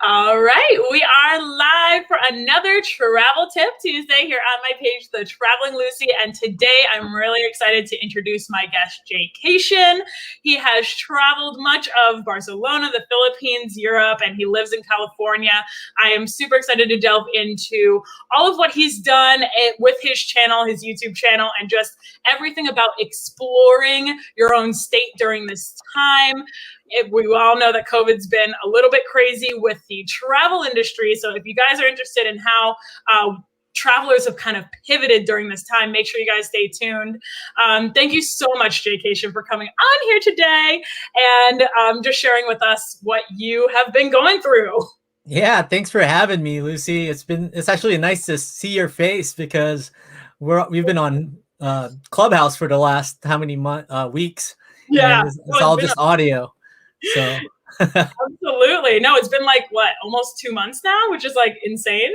All right, we are live for another Travel Tip Tuesday here on my page, The Traveling Lucy. And today I'm really excited to introduce my guest, Jaycation. He has traveled much of Barcelona, the Philippines, Europe, and he lives in California. I am super excited to delve into all of what he's done with his channel, his YouTube channel, and just everything about exploring your own state during this time. We all know that COVID's been a little bit crazy with the travel industry. So if you guys are interested in how travelers have kind of pivoted during this time, make sure you guys stay tuned. Thank you so much, Jaycation, for coming on here today and just sharing with us what you have been going through. Yeah, thanks for having me, Lucy. It's actually nice to see your face because we've been on Clubhouse for the last how many weeks, Yeah, and it's all just audio. So absolutely. No, it's been like what, almost 2 months now, which is like insane.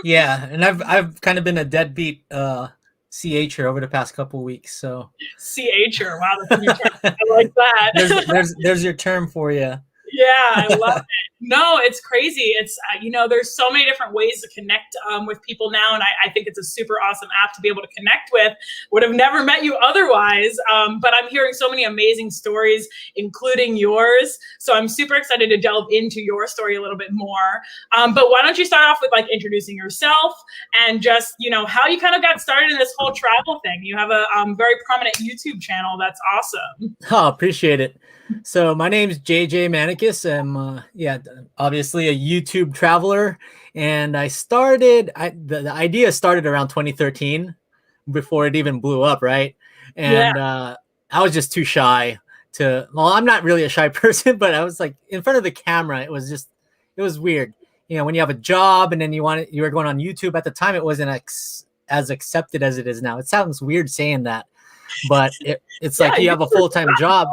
yeah, and I've kind of been a deadbeat CHer over the past couple of weeks. So CHer, wow, that's a new term. I like that. there's your term for you. Yeah, I love it. No, it's crazy. It's, there's so many different ways to connect with people now. And I think it's a super awesome app to be able to connect with. Would have never met you otherwise. But I'm hearing so many amazing stories, including yours. So I'm super excited to delve into your story a little bit more. But why don't you start off with like introducing yourself and just, how you kind of got started in this whole travel thing. You have a very prominent YouTube channel. That's awesome. Oh, appreciate it. So my name's JJ Manicus. I'm obviously a YouTube traveler, and the idea started around 2013 before it even blew up, right? And I was just too shy I'm not really a shy person, but I was like in front of the camera. It was weird. When you have a job and then you were going on YouTube at the time, it wasn't as accepted as it is now. It sounds weird saying that, but it's like you have a full-time job.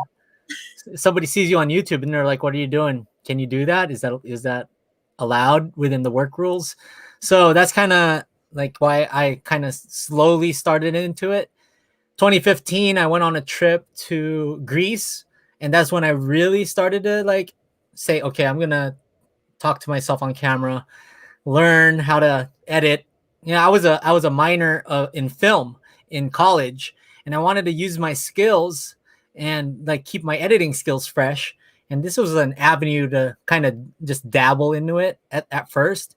Somebody sees you on YouTube and they're like, what are you doing? Can you do that? Is that allowed within the work rules? So that's kind of like why I kind of slowly started into it. 2015, I went on a trip to Greece, and that's when I really started to like say, okay, I'm going to talk to myself on camera, learn how to edit. I was a minor in film in college, and I wanted to use my skills and like keep my editing skills fresh. And this was an avenue to kind of just dabble into it at first.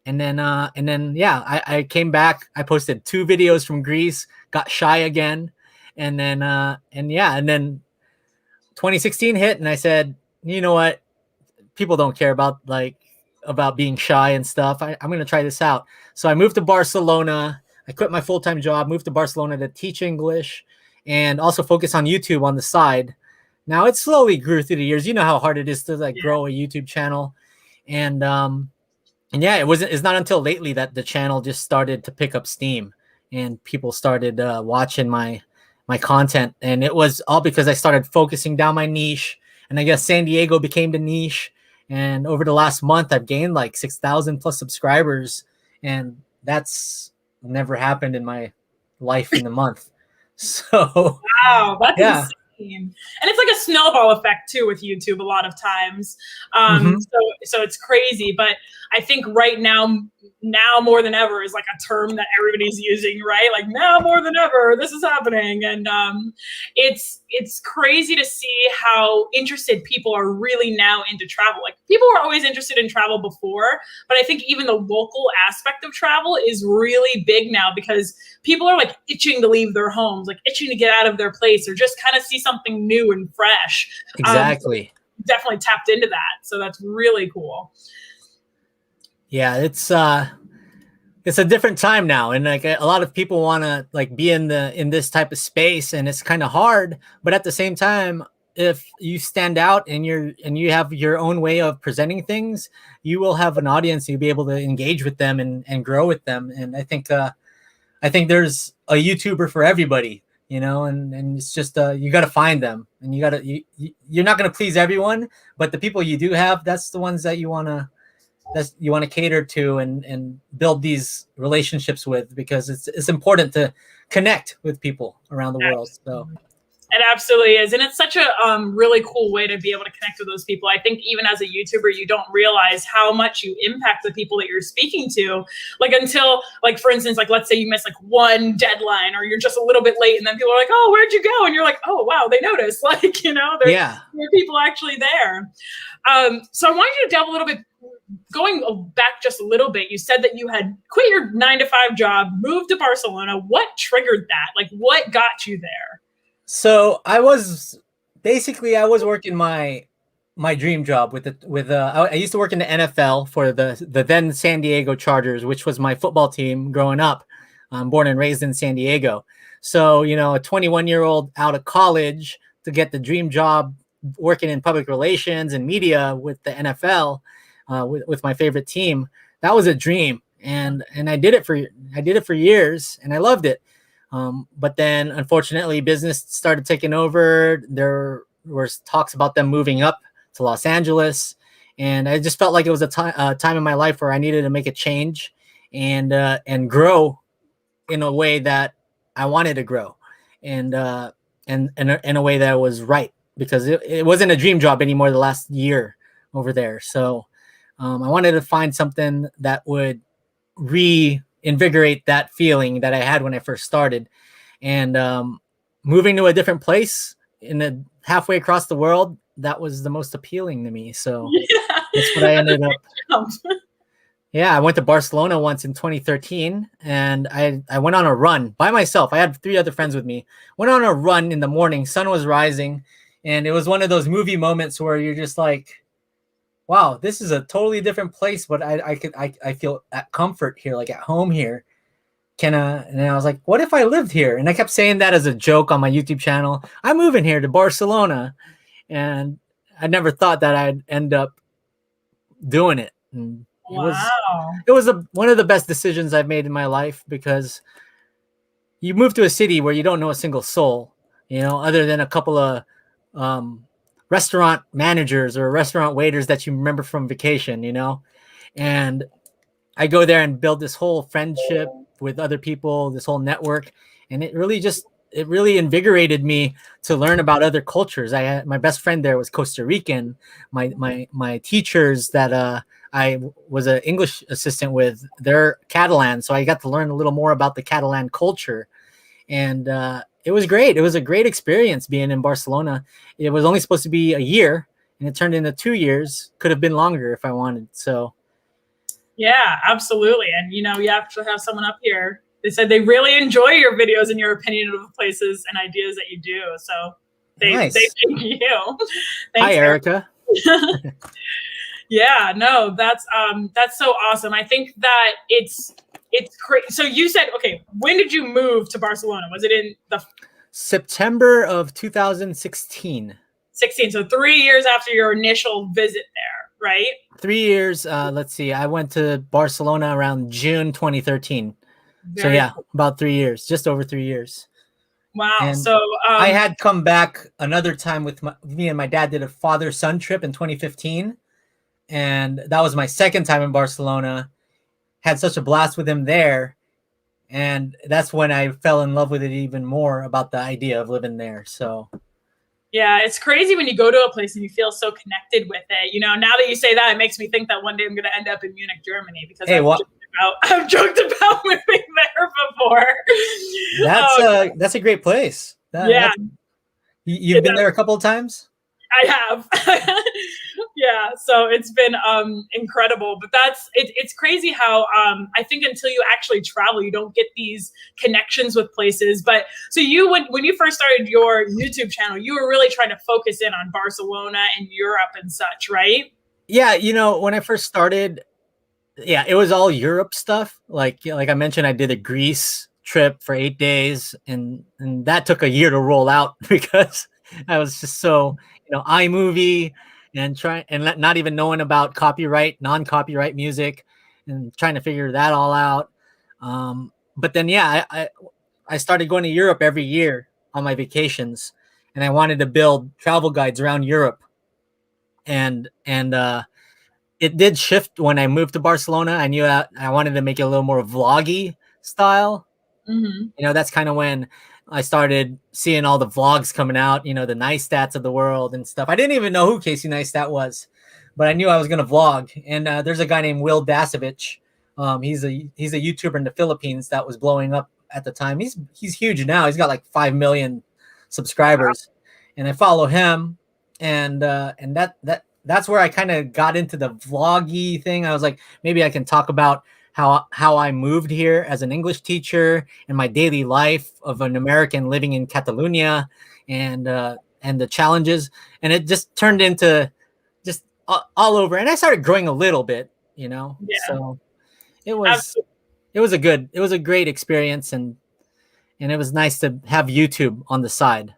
And then I came back. I posted 2 videos from Greece, got shy again. And then 2016 hit, and I said, you know what? People don't care about being shy and stuff. I'm going to try this out. So I moved to Barcelona. I quit my full-time job, moved to Barcelona to teach English and also focus on YouTube on the side. Now it slowly grew through the years. You know how hard it is to grow a YouTube channel. And it's not until lately that the channel just started to pick up steam and people started watching my content. And it was all because I started focusing down my niche. And I guess San Diego became the niche. And over the last month, I've gained like 6,000 plus subscribers. And that's never happened in my life in a month. So wow, that's insane. And it's like a snowball effect too with YouTube a lot of times. So it's crazy. But I think right now more than ever is like a term that everybody's using, right? Like now more than ever, this is happening. And it's crazy to see how interested people are really now into travel. Like people were always interested in travel before, but I think even the local aspect of travel is really big now because people are like itching to leave their homes, like itching to get out of their place or just kind of see something new and fresh. Exactly. Definitely tapped into that. So that's really cool. Yeah, it's a different time now, and like a lot of people want to like be in this type of space, and it's kind of hard. But at the same time, if you stand out and you have your own way of presenting things, you will have an audience. You'll be able to engage with them and grow with them. And I think there's a YouTuber for everybody, and it's just you got to find them, and you're not going to please everyone, but the people you do have, that's the ones that you want to cater to and build these relationships with, because it's important to connect with people around the world. So It absolutely is. And it's such a really cool way to be able to connect with those people. I think even as a YouTuber, you don't realize how much you impact the people that you're speaking to. Like until, like, for instance, like, let's say you miss like one deadline or you're just a little bit late and then people are like, oh, where'd you go? And you're like, oh, wow, they noticed. Like, you know, there are people actually there. So I wanted you to delve a little bit, going back just a little bit. You said that you had quit your 9-to-5 job, moved to Barcelona. What triggered that? Like, what got you there? So I was working my dream job I used to work in the NFL for the then San Diego Chargers, which was my football team growing up. I'm born and raised in San Diego. So, you know, a 21-year-old out of college to get the dream job working in public relations and media with the NFL, with my favorite team, that was a dream. And I did it for years and I loved it. But then, unfortunately, business started taking over. There were talks about them moving up to Los Angeles, and I just felt like it was a time in my life where I needed to make a change and grow in a way that I wanted to grow, and in a way that was right, because it wasn't a dream job anymore the last year over there. So I wanted to find something that would reinvigorate that feeling that I had when I first started, and moving to a different place halfway across the world, that was the most appealing to me. So that's what I ended up. Yeah, I went to Barcelona once in 2013, and I went on a run by myself. I had 3 other friends with me. Went on a run in the morning, sun was rising, and it was one of those movie moments where you're just like, wow, this is a totally different place, but I feel at comfort here, like at home here. And I was like, what if I lived here? And I kept saying that as a joke on my YouTube channel. I'm moving here to Barcelona, and I never thought that I'd end up doing it. And it was one of the best decisions I've made in my life, because you move to a city where you don't know a single soul, you know, other than a couple of restaurant managers or restaurant waiters that you remember from vacation, you know. And I go there and build this whole friendship with other people, this whole network, and it really invigorated me to learn about other cultures. My best friend there was Costa Rican. My teachers that I was an English assistant with, they're Catalan, so I got to learn a little more about the Catalan culture, and it was great. It was a great experience being in Barcelona. It was only supposed to be a year, and it turned into 2 years. Could have been longer if I wanted. So. Yeah, absolutely. And, you know, you have to have someone up here. They said they really enjoy your videos and your opinion of the places and ideas that you do. So they thank you. Thanks, hi, Erica. Yeah, no, that's so awesome. I think that it's crazy. So you said, okay, when did you move to Barcelona? Was it in the September of 2016? 16. So 3 years after your initial visit there, right? 3 years. Let's see. I went to Barcelona around June 2013. So yeah, cool. About 3 years, just over 3 years. Wow. And so I had come back another time with me and my dad did a father-son trip in 2015. And that was my second time in Barcelona. Had such a blast with him there. And that's when I fell in love with it even more, about the idea of living there. So yeah, it's crazy when you go to a place and you feel so connected with it. You know, now that you say that, it makes me think that one day I'm going to end up in Munich, Germany, because I've joked about moving there before. That's a great place. Yeah. You've been there a couple of times? I have. Yeah, so it's been incredible. But it's crazy how I think until you actually travel, you don't get these connections with places. But so when you first started your YouTube channel, you were really trying to focus in on Barcelona and Europe and such, right? Yeah, you know, when I first started, yeah, it was all Europe stuff. Like I mentioned, I did a Greece trip for 8 days, and that took a year to roll out because I was just so, you know, iMovie and not even knowing about copyright, non-copyright music, and trying to figure that all out. But then, yeah, I started going to Europe every year on my vacations, and I wanted to build travel guides around Europe. And it did shift when I moved to Barcelona. I knew that I wanted to make it a little more vloggy style. Mm-hmm. You know, that's kind of when I started seeing all the vlogs coming out, you know, the Neistats of the world and stuff. I didn't even know who Casey Neistat was, but I knew I was going to vlog. And there's a guy named Will Dasovich. He's a YouTuber in the Philippines that was blowing up at the time. He's huge now. He's got like 5 million subscribers, and I follow him. And that's where I kind of got into the vloggy thing. I was like, maybe I can talk about how I moved here as an English teacher and my daily life of an American living in Catalonia, and the challenges. And it just turned into just all over. And I started growing a little bit, you know. Yeah. So it was a great experience, and it was nice to have YouTube on the side.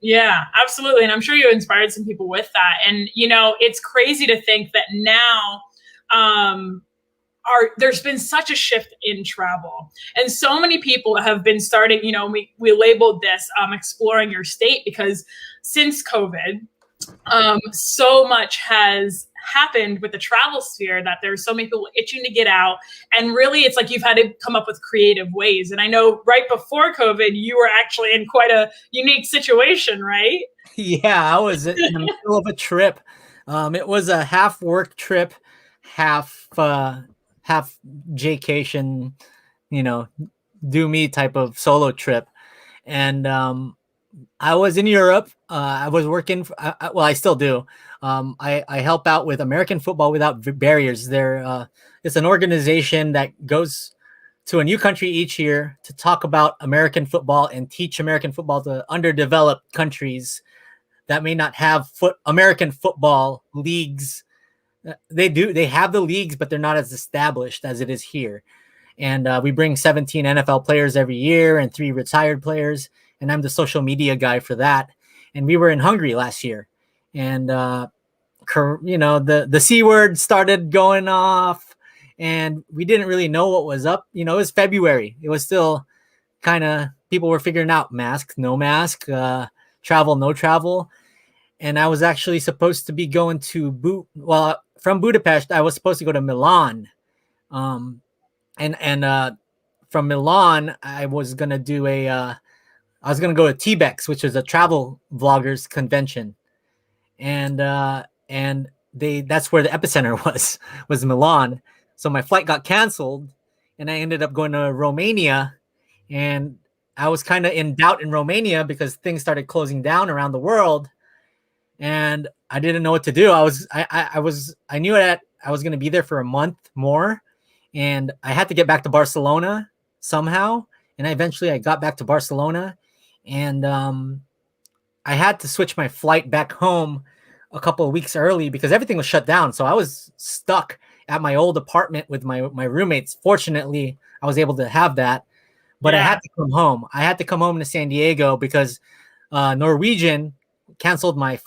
Yeah, absolutely. And I'm sure you inspired some people with that. And, you know, it's crazy to think that now there's been such a shift in travel. And so many people have been starting, you know, we labeled this exploring your state, because since COVID, so much has happened with the travel sphere that there's so many people itching to get out. And really, it's like you've had to come up with creative ways. And I know right before COVID, you were actually in quite a unique situation, right? Yeah, I was in the middle of a trip. It was a half work trip, half Jaycation, you know, do me type of solo trip. And I was in Europe. I was working. Well, I still do. I help out with American Football Without Barriers. It's an organization that goes to a new country each year to talk about American football and teach American football to underdeveloped countries that may not have American football leagues. They have the leagues, but they're not as established as it is here. And we bring 17 NFL players every year and 3 retired players. And I'm the social media guy for that. And we were in Hungary last year. And, you know, the C word started going off, and we didn't really know what was up. You know, it was February. It was still kind of, people were figuring out mask, no mask, travel, no travel. And I was actually supposed to be going to from Budapest, I was supposed to go to Milan. And from Milan, I was going to do I was going to go to TBEX, which is a travel vloggers convention. And that's where the epicenter was Milan. So my flight got canceled, and I ended up going to Romania. And I was kind of in doubt in Romania because things started closing down around the world, and I didn't know what to do. I knew that I was going to be there for a month more, and I had to get back to Barcelona somehow. And eventually I got back to Barcelona, and I had to switch my flight back home a couple of weeks early because everything was shut down. So I was stuck at my old apartment with my roommates. Fortunately, I was able to have that, but I had to come home. I had to come home to San Diego because Norwegian canceled my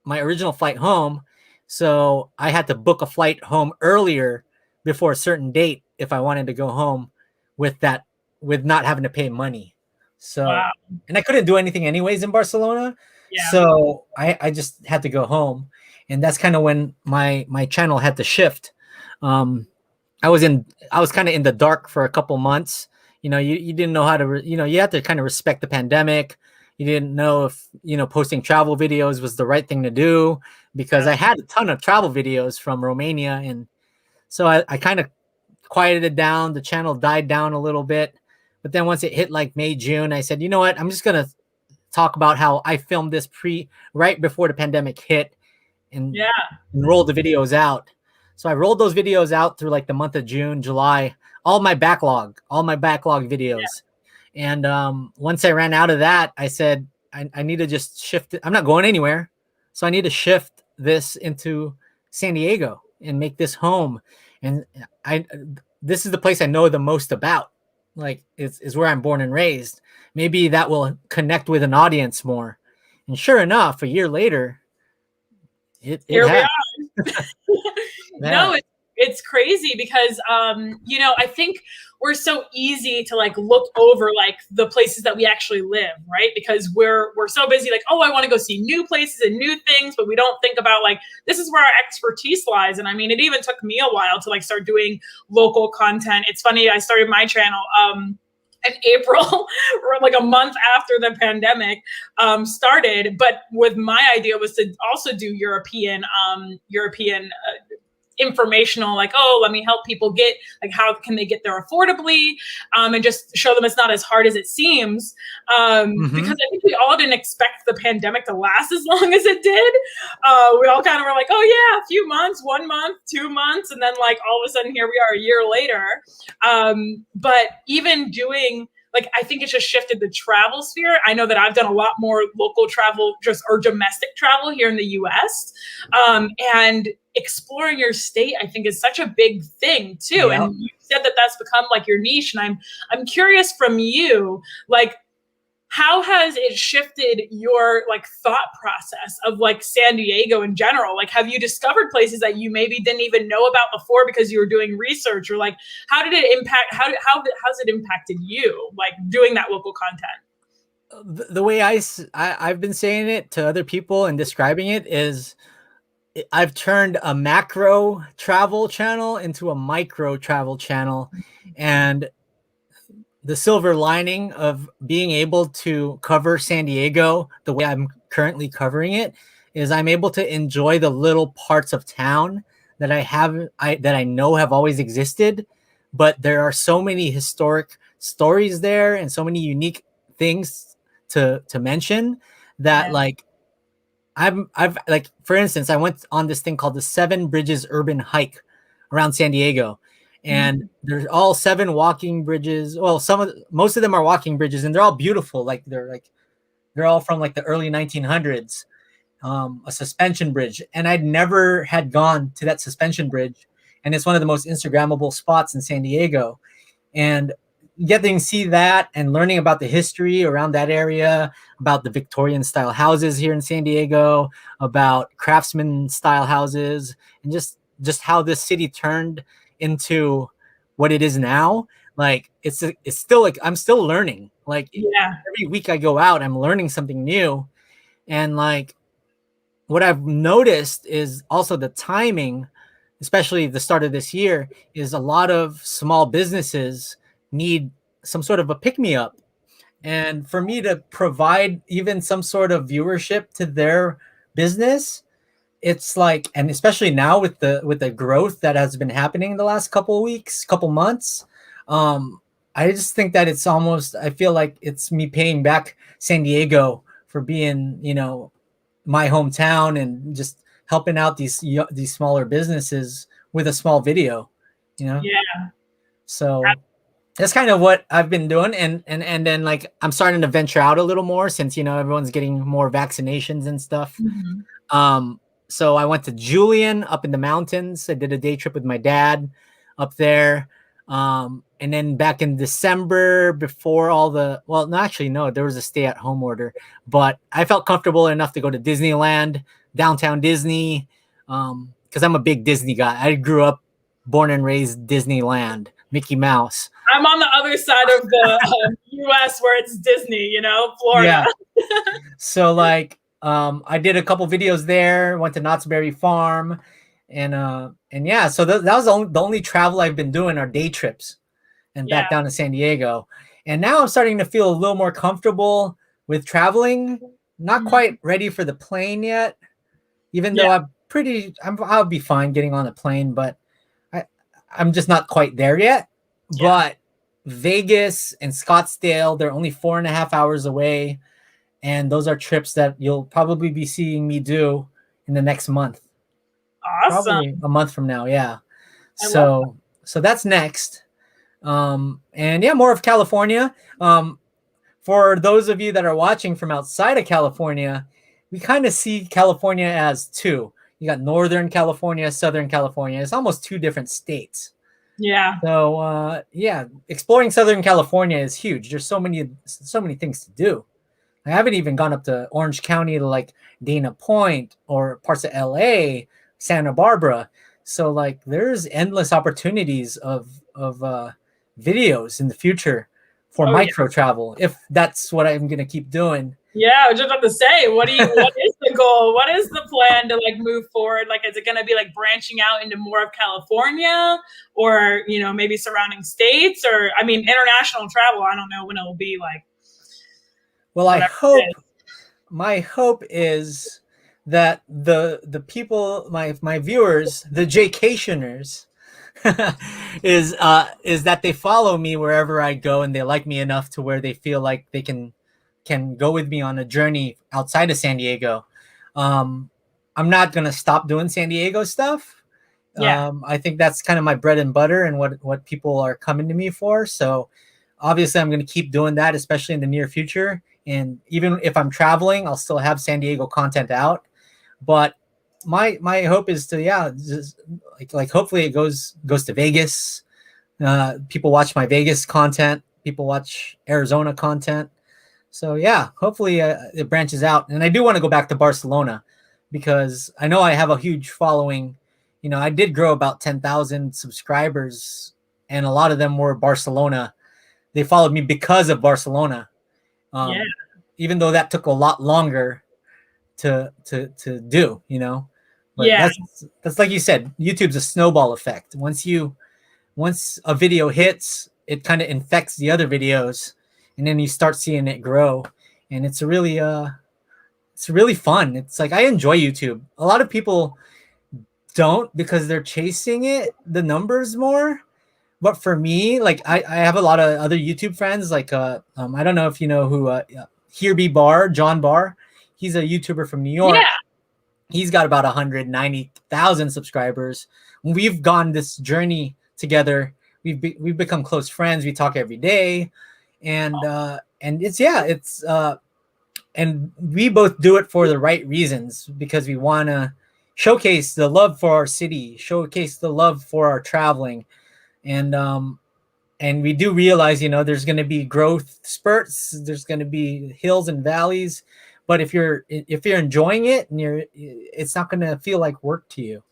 original flight home. So I had to book a flight home earlier before a certain date if I wanted to go home with not having to pay money. So, wow. And I couldn't do anything anyways in Barcelona. Yeah. So I just had to go home. And that's kind of when my channel had to shift. I was kind of in the dark for a couple months. You know, you didn't know how to, you had to kind of respect the pandemic. You didn't know if, posting travel videos was the right thing to do, because I had a ton of travel videos from Romania. And so I kind of quieted it down. The channel died down a little bit. But then once it hit like May, June, I said, you know what? I'm just going to talk about how I filmed this right before the pandemic hit, and rolled the videos out. So I rolled those videos out through like the month of June, July, all my backlog videos. Yeah. And once I ran out of that, I said, I need to just shift it. I'm not going anywhere. So I need to shift this into San Diego and make this home. And this is the place I know the most about. Like, it's where I'm born and raised. Maybe that will connect with an audience more. And sure enough, a year later, here we are. No, it's crazy because, I think we're so easy to like look over like the places that we actually live, right? Because we're so busy, like, oh, I want to go see new places and new things, but we don't think about like, this is where our expertise lies. And I mean, it even took me a while to like start doing local content. It's funny, I started my channel in April, or like a month after the pandemic started. But with my idea was to also do European informational, like, oh, let me help people get, like, how can they get there affordably, and just show them it's not as hard as it seems, because I think we all didn't expect the pandemic to last as long as it did. We all kind of were like, oh yeah, a few months, 1 month, 2 months, and then like all of a sudden here we are a year later. But even doing, like, I think it's just shifted the travel sphere. I know that I've done a lot more local travel, just, or domestic travel here in the US. And exploring your state, I think, is such a big thing too. Yep. And you said that that's become like your niche. And I'm curious from you, like, how has it shifted your like thought process of like San Diego in general? Like, have you discovered places that you maybe didn't even know about before because you were doing research, or like, how did it impact, how's it impacted you, like doing that local content? The way I've been saying it to other people and describing it is, I've turned a macro travel channel into a micro travel channel. And the silver lining of being able to cover San Diego the way I'm currently covering it is I'm able to enjoy the little parts of town that I know have always existed, but there are so many historic stories there and so many unique things to mention that, Yeah. like, I've like, for instance, I went on this thing called the 7 Bridges Urban Hike around San Diego, and there's all 7 walking bridges. Well, most of them are walking bridges, and they're all beautiful. Like they're all from like the early 1900s. A suspension bridge, and I'd never had gone to that suspension bridge, and it's one of the most Instagrammable spots in San Diego. And getting to see that and learning about the history around that area, about the Victorian style houses here in San Diego, about craftsman style houses, and just how this city turned into what it is now. Like, it's still, like, I'm still learning. Like, Yeah. every week I go out, I'm learning something new. And like, what I've noticed is also the timing, especially the start of this year, is a lot of small businesses need some sort of a pick me up. And for me to provide even some sort of viewership to their business, it's like, and especially now with the growth that has been happening in the last couple of weeks, couple months, I just think that it's almost, I feel like it's me paying back San Diego for being, my hometown, and just helping out these smaller businesses with a small video, Yeah. So that's kind of what I've been doing. And then, like, I'm starting to venture out a little more since, everyone's getting more vaccinations and stuff. So I went to Julian up in the mountains. I did a day trip with my dad up there. And then back in December, before all the, well, no, actually, no, there was a stay-at-home order, but I felt comfortable enough to go to Disneyland, downtown Disney, because I'm a big Disney guy. I grew up, born and raised Disneyland, Mickey Mouse. I'm on the other side of the U.S. where it's Disney, Florida. Yeah. So, like, I did a couple videos there, went to Knott's Berry Farm, and yeah, so that was the only travel I've been doing are day trips and back down to San Diego. And now I'm starting to feel a little more comfortable with traveling. Not quite ready for the plane yet, even though I'll be fine getting on a plane, but I'm just not quite there yet. But Vegas and Scottsdale, they're only 4.5 hours away. And those are trips that you'll probably be seeing me do in the next month. Awesome. Probably a month from now. Yeah. So that's next. And yeah, more of California. For those of you that are watching from outside of California, we kind of see California as two. You got Northern California, Southern California. It's almost 2 different states. Yeah. So yeah, exploring Southern California is huge. There's so many things to do. I haven't even gone up to Orange County to like Dana Point or parts of LA, Santa Barbara. So like there's endless opportunities of videos in the future for Oh yeah. micro travel, if that's what I'm gonna keep doing. Yeah, I was just about to say, what is the goal? What is the plan to like move forward? Like, is it going to be like branching out into more of California or, you know, maybe surrounding states or, I mean, international travel? I don't know when it will be like. Well, my hope is that the people, my viewers, the Jaycationers, is that they follow me wherever I go and they like me enough to where they feel like they can go with me on a journey outside of San Diego. I'm not gonna stop doing San Diego stuff. Yeah. I think that's kind of my bread and butter and what people are coming to me for. So obviously I'm gonna keep doing that, especially in the near future. And even if I'm traveling, I'll still have San Diego content out. But my hope is to just like hopefully it goes to Vegas. People watch my Vegas content. People watch Arizona content. So yeah, hopefully it branches out. And I do want to go back to Barcelona because I know I have a huge following. You know, I did grow about 10,000 subscribers, and a lot of them were Barcelona. They followed me because of Barcelona. Yeah. Even though that took a lot longer to do, you know. But Yeah. that's like you said, YouTube's a snowball effect. Once a video hits, it kind of infects the other videos, and then you start seeing it grow. And it's really fun. It's like I enjoy YouTube. A lot of people don't because they're chasing the numbers more. But for me, like I have a lot of other YouTube friends. Like I don't know if you know who Here Be Bar, John Barr. He's a YouTuber from New York. Yeah. He's got about 190,000 subscribers. We've gone this journey together. We've become close friends. We talk every day, and and we both do it for the right reasons because we want to showcase the love for our city, showcase the love for our traveling, and we do realize, you know, there's going to be growth spurts, there's going to be hills and valleys, but if you're enjoying it, and it's not going to feel like work to you.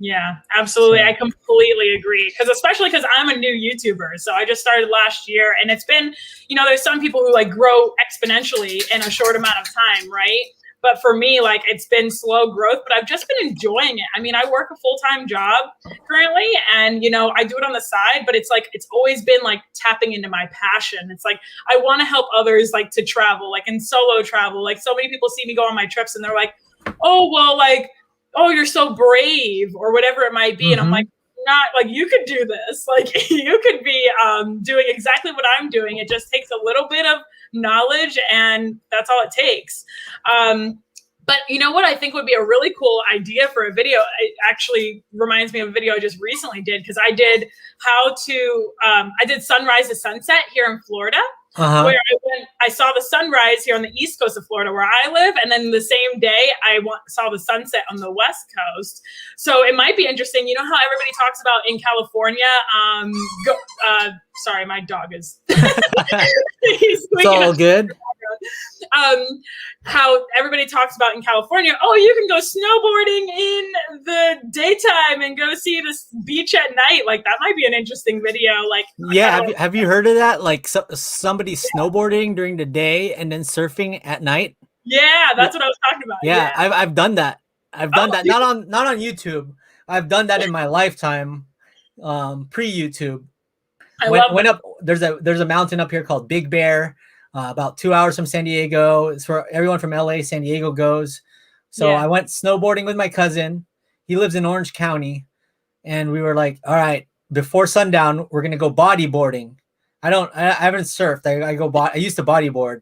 Yeah, absolutely. So. I completely agree. Especially because I'm a new YouTuber. So I just started last year, and it's been, you know, there's some people who like grow exponentially in a short amount of time, right? But for me, like it's been slow growth, but I've just been enjoying it. I mean, I work a full-time job currently, and you know, I do it on the side, but it's like it's always been like tapping into my passion. It's like I want to help others like to travel, like in solo travel. Like so many people see me go on my trips and they're like, oh, well, like, oh, you're so brave or whatever it might be. Mm-hmm. And I'm like, not like you could do this. Like you could be doing exactly what I'm doing. It just takes a little bit of knowledge and that's all it takes. But you know what I think would be a really cool idea for a video? It actually reminds me of a video I just recently did because I did I did sunrise to sunset here in Florida. Where I saw the sunrise here on the east coast of Florida where I live. And then the same day I saw the sunset on the west coast. So it might be interesting. You know how everybody talks about in California, sorry, my dog is, he's it's all good. How everybody talks about in California, oh, you can go snowboarding in the daytime and go see the beach at night. Like that might be an interesting video. Like, yeah, have you heard of that? Like somebody snowboarding during the day and then surfing at night. Yeah, that's what I was talking about. Yeah. I've done that. I've done that. Not on YouTube. I've done that in my lifetime, pre-YouTube. Went up. There's a mountain up here called Big Bear. About 2 hours from San Diego. It's for everyone from LA. San Diego goes. So I went snowboarding with my cousin. He lives in Orange County. And we were like, all right, before sundown, we're going to go bodyboarding. I haven't surfed. I used to bodyboard.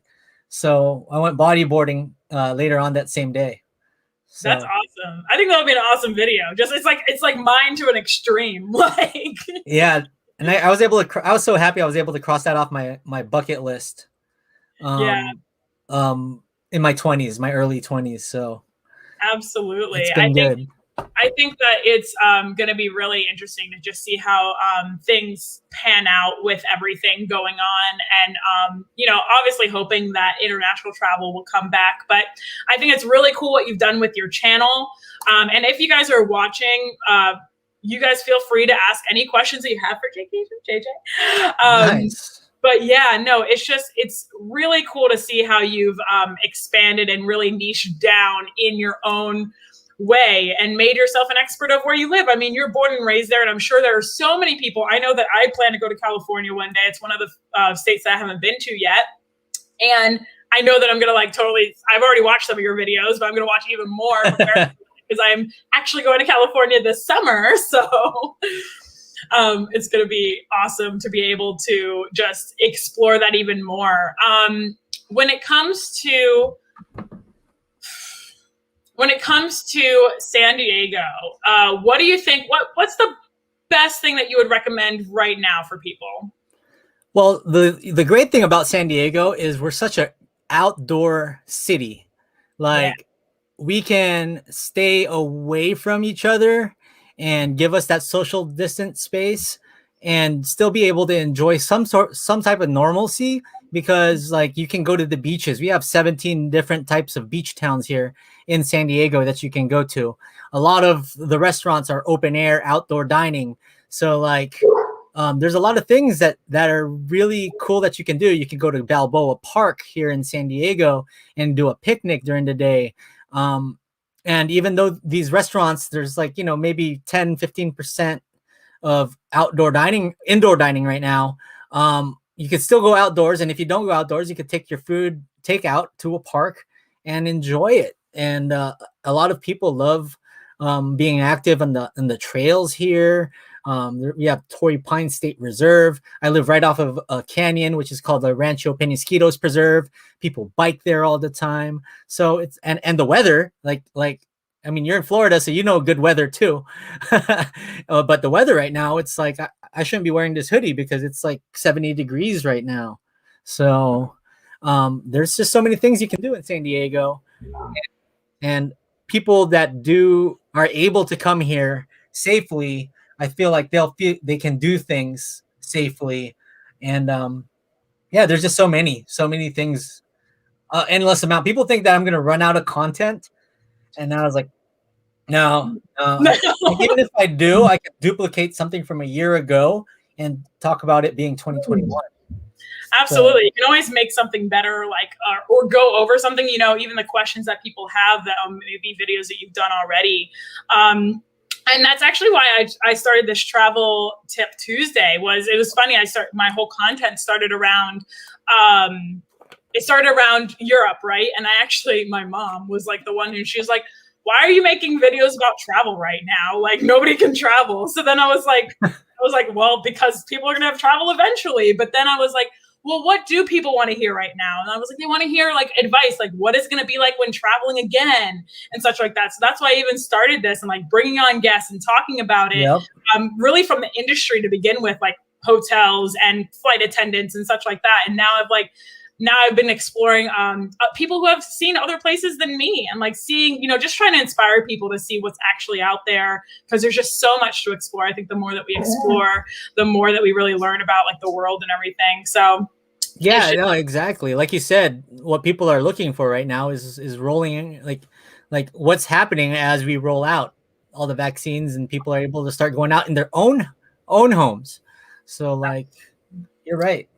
So I went bodyboarding later on that same day. So. That's awesome. I think that would be an awesome video. Just it's like mine to an extreme. Like yeah. And I was so happy I was able to cross that off my bucket list. In my 20s, my early 20s. So absolutely. It's been good. I think that it's going to be really interesting to just see how things pan out with everything going on. And, you know, obviously hoping that international travel will come back. But I think it's really cool what you've done with your channel. And if you guys are watching, you guys feel free to ask any questions that you have for Jaycation, JJ. Nice. But yeah, no, it's really cool to see how you've expanded and really niched down in your own way and made yourself an expert of where you live. I mean, you're born and raised there, and I'm sure there are so many people. I know that I plan to go to California one day. It's one of the states that I haven't been to yet. And I know that I'm going to like totally, I've already watched some of your videos, but I'm going to watch even more because I'm actually going to California this summer. So it's going to be awesome to be able to just explore that even more. When it comes to San Diego, what do you think? What's the best thing that you would recommend right now for people? Well, the great thing about San Diego is we're such an outdoor city. Like we can stay away from each other and give us that social distance space and still be able to enjoy some type of normalcy, because like you can go to the beaches. We have 17 different types of beach towns here in San Diego that you can go to. A lot of the restaurants are open air outdoor dining. So like there's a lot of things that are really cool that you can do. You can go to Balboa Park here in San Diego and do a picnic during the day. And even though these restaurants, there's like, maybe 10-15% of indoor dining right now, you can still go outdoors. And if you don't go outdoors, you could take your food takeout to a park and enjoy it. And a lot of people love being active on the trails here. We have Torrey Pines State Reserve. I live right off of a canyon, which is called the Rancho Penasquitos Preserve. People bike there all the time. So it's and the weather, like I mean, you're in Florida, so you know good weather too. But the weather right now, it's like I shouldn't be wearing this hoodie because it's like 70 degrees right now. So there's just so many things you can do in San Diego, and people that are able to come here safely, I feel like they can do things safely. And there's just so many things, endless amount. People think that I'm going to run out of content. And I was like, no. Even if I do, I can duplicate something from a year ago and talk about it being 2021. Absolutely. So, you can always make something better, like, or go over something, even the questions that people have that maybe videos that you've done already. And that's actually why I started this Travel Tip Tuesday. It was funny. My whole content started around, Europe, right? And my mom was like the one who, she was like, why are you making videos about travel right now? Like nobody can travel. So then I was like, well, because people are going to have travel eventually. But then I was like, well, what do people want to hear right now? And I was like, they want to hear like advice, like what is going to be like when traveling again and such like that. So that's why I even started this and like bringing on guests and talking about it, really from the industry to begin with, like hotels and flight attendants and such like that. And now I've been exploring people who have seen other places than me and like seeing, just trying to inspire people to see what's actually out there, because there's just so much to explore. I think the more that we explore, the more that we really learn about like the world and everything. So yeah, no, exactly. Like you said, what people are looking for right now is rolling in, like what's happening as we roll out all the vaccines and people are able to start going out in their own homes. So like, you're right.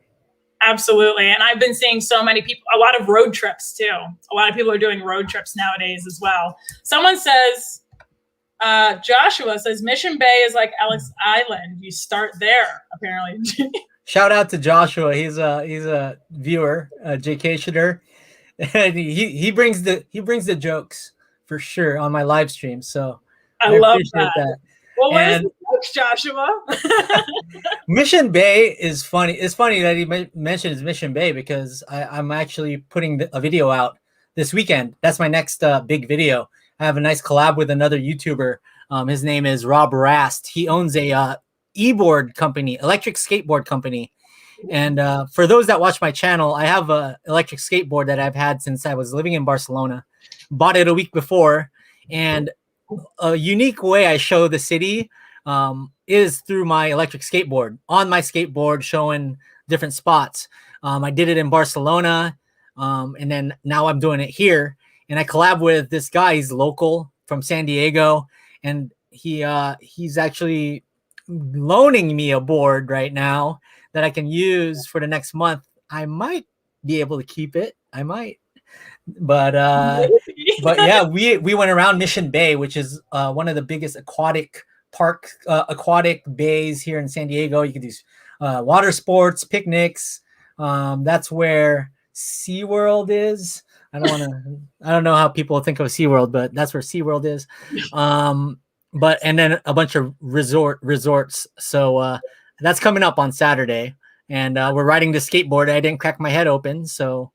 Absolutely. And I've been seeing so many people, a lot of road trips too. A lot of people are doing road trips nowadays as well. Someone says, Joshua says, Mission Bay is like Ellis Island. You start there, apparently. Shout out to Joshua. He's a viewer, a Jaycationer. And he brings the jokes for sure on my live stream. So I love that. Well, where's the jokes, Joshua? Mission Bay is funny. It's funny that he mentions Mission Bay because I'm actually putting a video out this weekend. That's my next big video. I have a nice collab with another YouTuber. His name is Rob Rast. He owns a e-board company, electric skateboard company. And for those that watch my channel, I have a electric skateboard that I've had since I was living in Barcelona. Bought it a week before, and a unique way I show the city is through my electric skateboard. On my skateboard, showing different spots. I did it in Barcelona, and then now I'm doing it here. And I collab with this guy. He's local from San Diego, and he's actually loaning me a board right now that I can use for the next month. I might be able to keep it. I might. But yeah, we went around Mission Bay, which is one of the biggest aquatic bays here in San Diego. You can do water sports, picnics. That's where SeaWorld is. I don't know how people think of SeaWorld, but that's where SeaWorld is. But and then a bunch of resorts. So that's coming up on Saturday, and we're riding the skateboard. I didn't crack my head open, so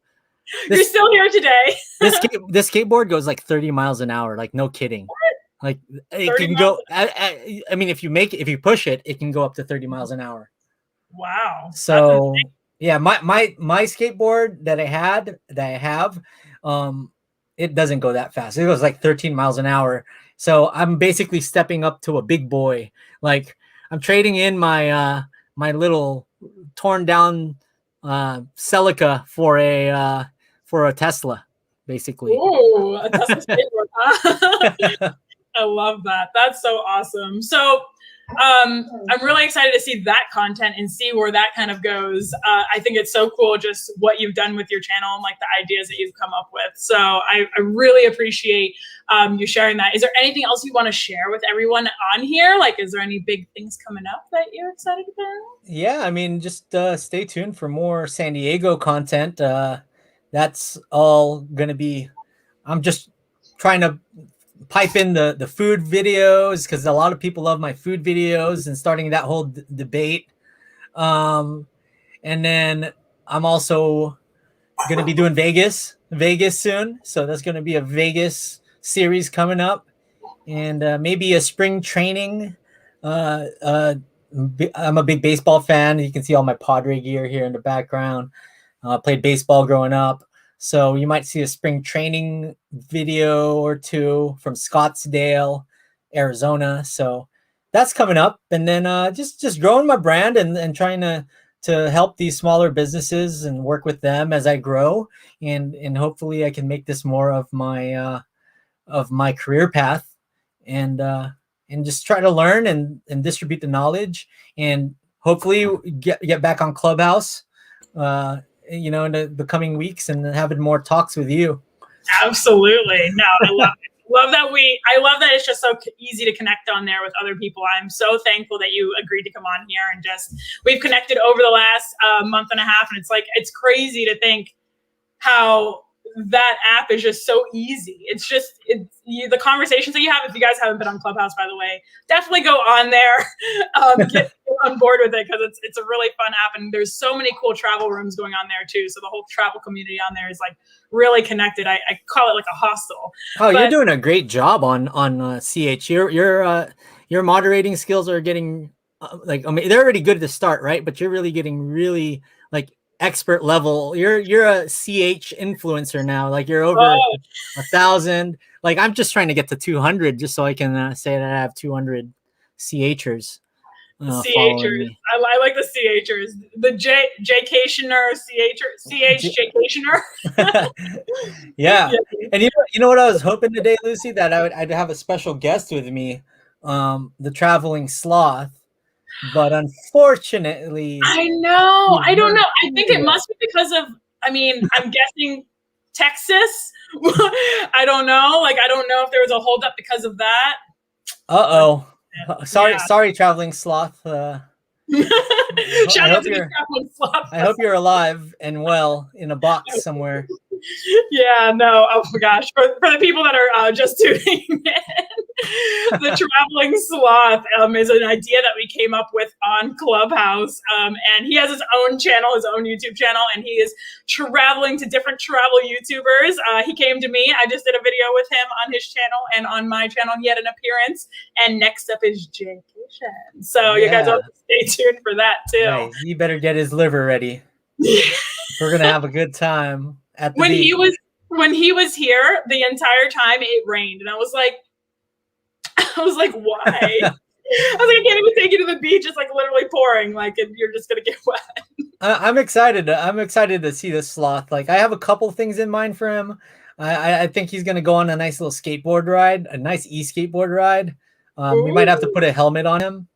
you're still here today. this skateboard goes like 30 miles an hour, like no kidding. What? Like it can go. I mean, if you push it, it can go up to 30 miles an hour. Wow. So yeah, my skateboard that I have, it doesn't go that fast. It goes like 13 miles an hour. So I'm basically stepping up to a big boy. Like I'm trading in my my little torn down Celica for a Tesla, basically. Ooh, a Tesla skateboard. Huh? I love that. That's so awesome. So I'm really excited to see that content and see where that kind of goes. I think it's so cool just what you've done with your channel and like the ideas that you've come up with. So I really appreciate you sharing that. Is there anything else you want to share with everyone on here? Like, is there any big things coming up that you're excited about? Yeah, I mean, just stay tuned for more San Diego content. That's all going to be, I'm just trying to pipe in the food videos because a lot of people love my food videos and starting that whole debate. And then I'm also going to be doing Vegas soon. So that's going to be a Vegas series coming up, and maybe a spring training. I'm a big baseball fan. You can see all my Padre gear here in the background. Played baseball growing up. So you might see a spring training video or two from Scottsdale, Arizona. So that's coming up. And then just growing my brand and trying to help these smaller businesses and work with them as I grow. And hopefully I can make this more of my career path, and just try to learn and distribute the knowledge, and hopefully get back on Clubhouse in the coming weeks and having more talks with you. Absolutely. No, I love it. I love that it's just so easy to connect on there with other people. I'm so thankful that you agreed to come on here, and we've connected over the last month and a half, and it's crazy to think how that app is just so easy. It's the conversations that you have. If you guys haven't been on Clubhouse, by the way, definitely go on there, get on board with it, because it's a really fun app, and there's so many cool travel rooms going on there too. So the whole travel community on there is like really connected. I call it like a hostel. Oh, you're doing a great job on CH. Your moderating skills are getting they're already good to start, right? But you're really getting really like expert level. You're a CH influencer now. Like you're over 1,000. Like I'm just trying to get to 200 just so I can say that I have 200 CHers. CHers. I like the CHers. The Jaycationer, CH Jaycationer. Yeah. And you know what I was hoping today, Lucie, that I'd have a special guest with me, the traveling sloth. But unfortunately, I know. I don't know. I think it must be because of, I'm guessing Texas. I don't know. Like, I don't know if there was a holdup because of that. Uh-oh. Sorry, traveling sloth. Shout out to the traveling sloth. I hope you're alive and well in a box somewhere. Yeah, no. Oh my gosh. For the people that are just tuning in, the traveling sloth is an idea that we came up with on Clubhouse. And he has his own channel, his own YouTube channel, and he is traveling to different travel YouTubers. He came to me. I just did a video with him on his channel, and on my channel he had an appearance. And next up is Jaycation. So you guys have to stay tuned for that too. Right. You better get his liver ready. We're gonna have a good time at the beach. When he was here the entire time, it rained, and I was like, why? I can't even take you to the beach. It's like literally pouring. Like, and you're just gonna get wet. I'm excited. I'm excited to see this sloth. Like, I have a couple things in mind for him. I think he's gonna go on a nice little skateboard ride, a nice e-skateboard ride. We might have to put a helmet on him.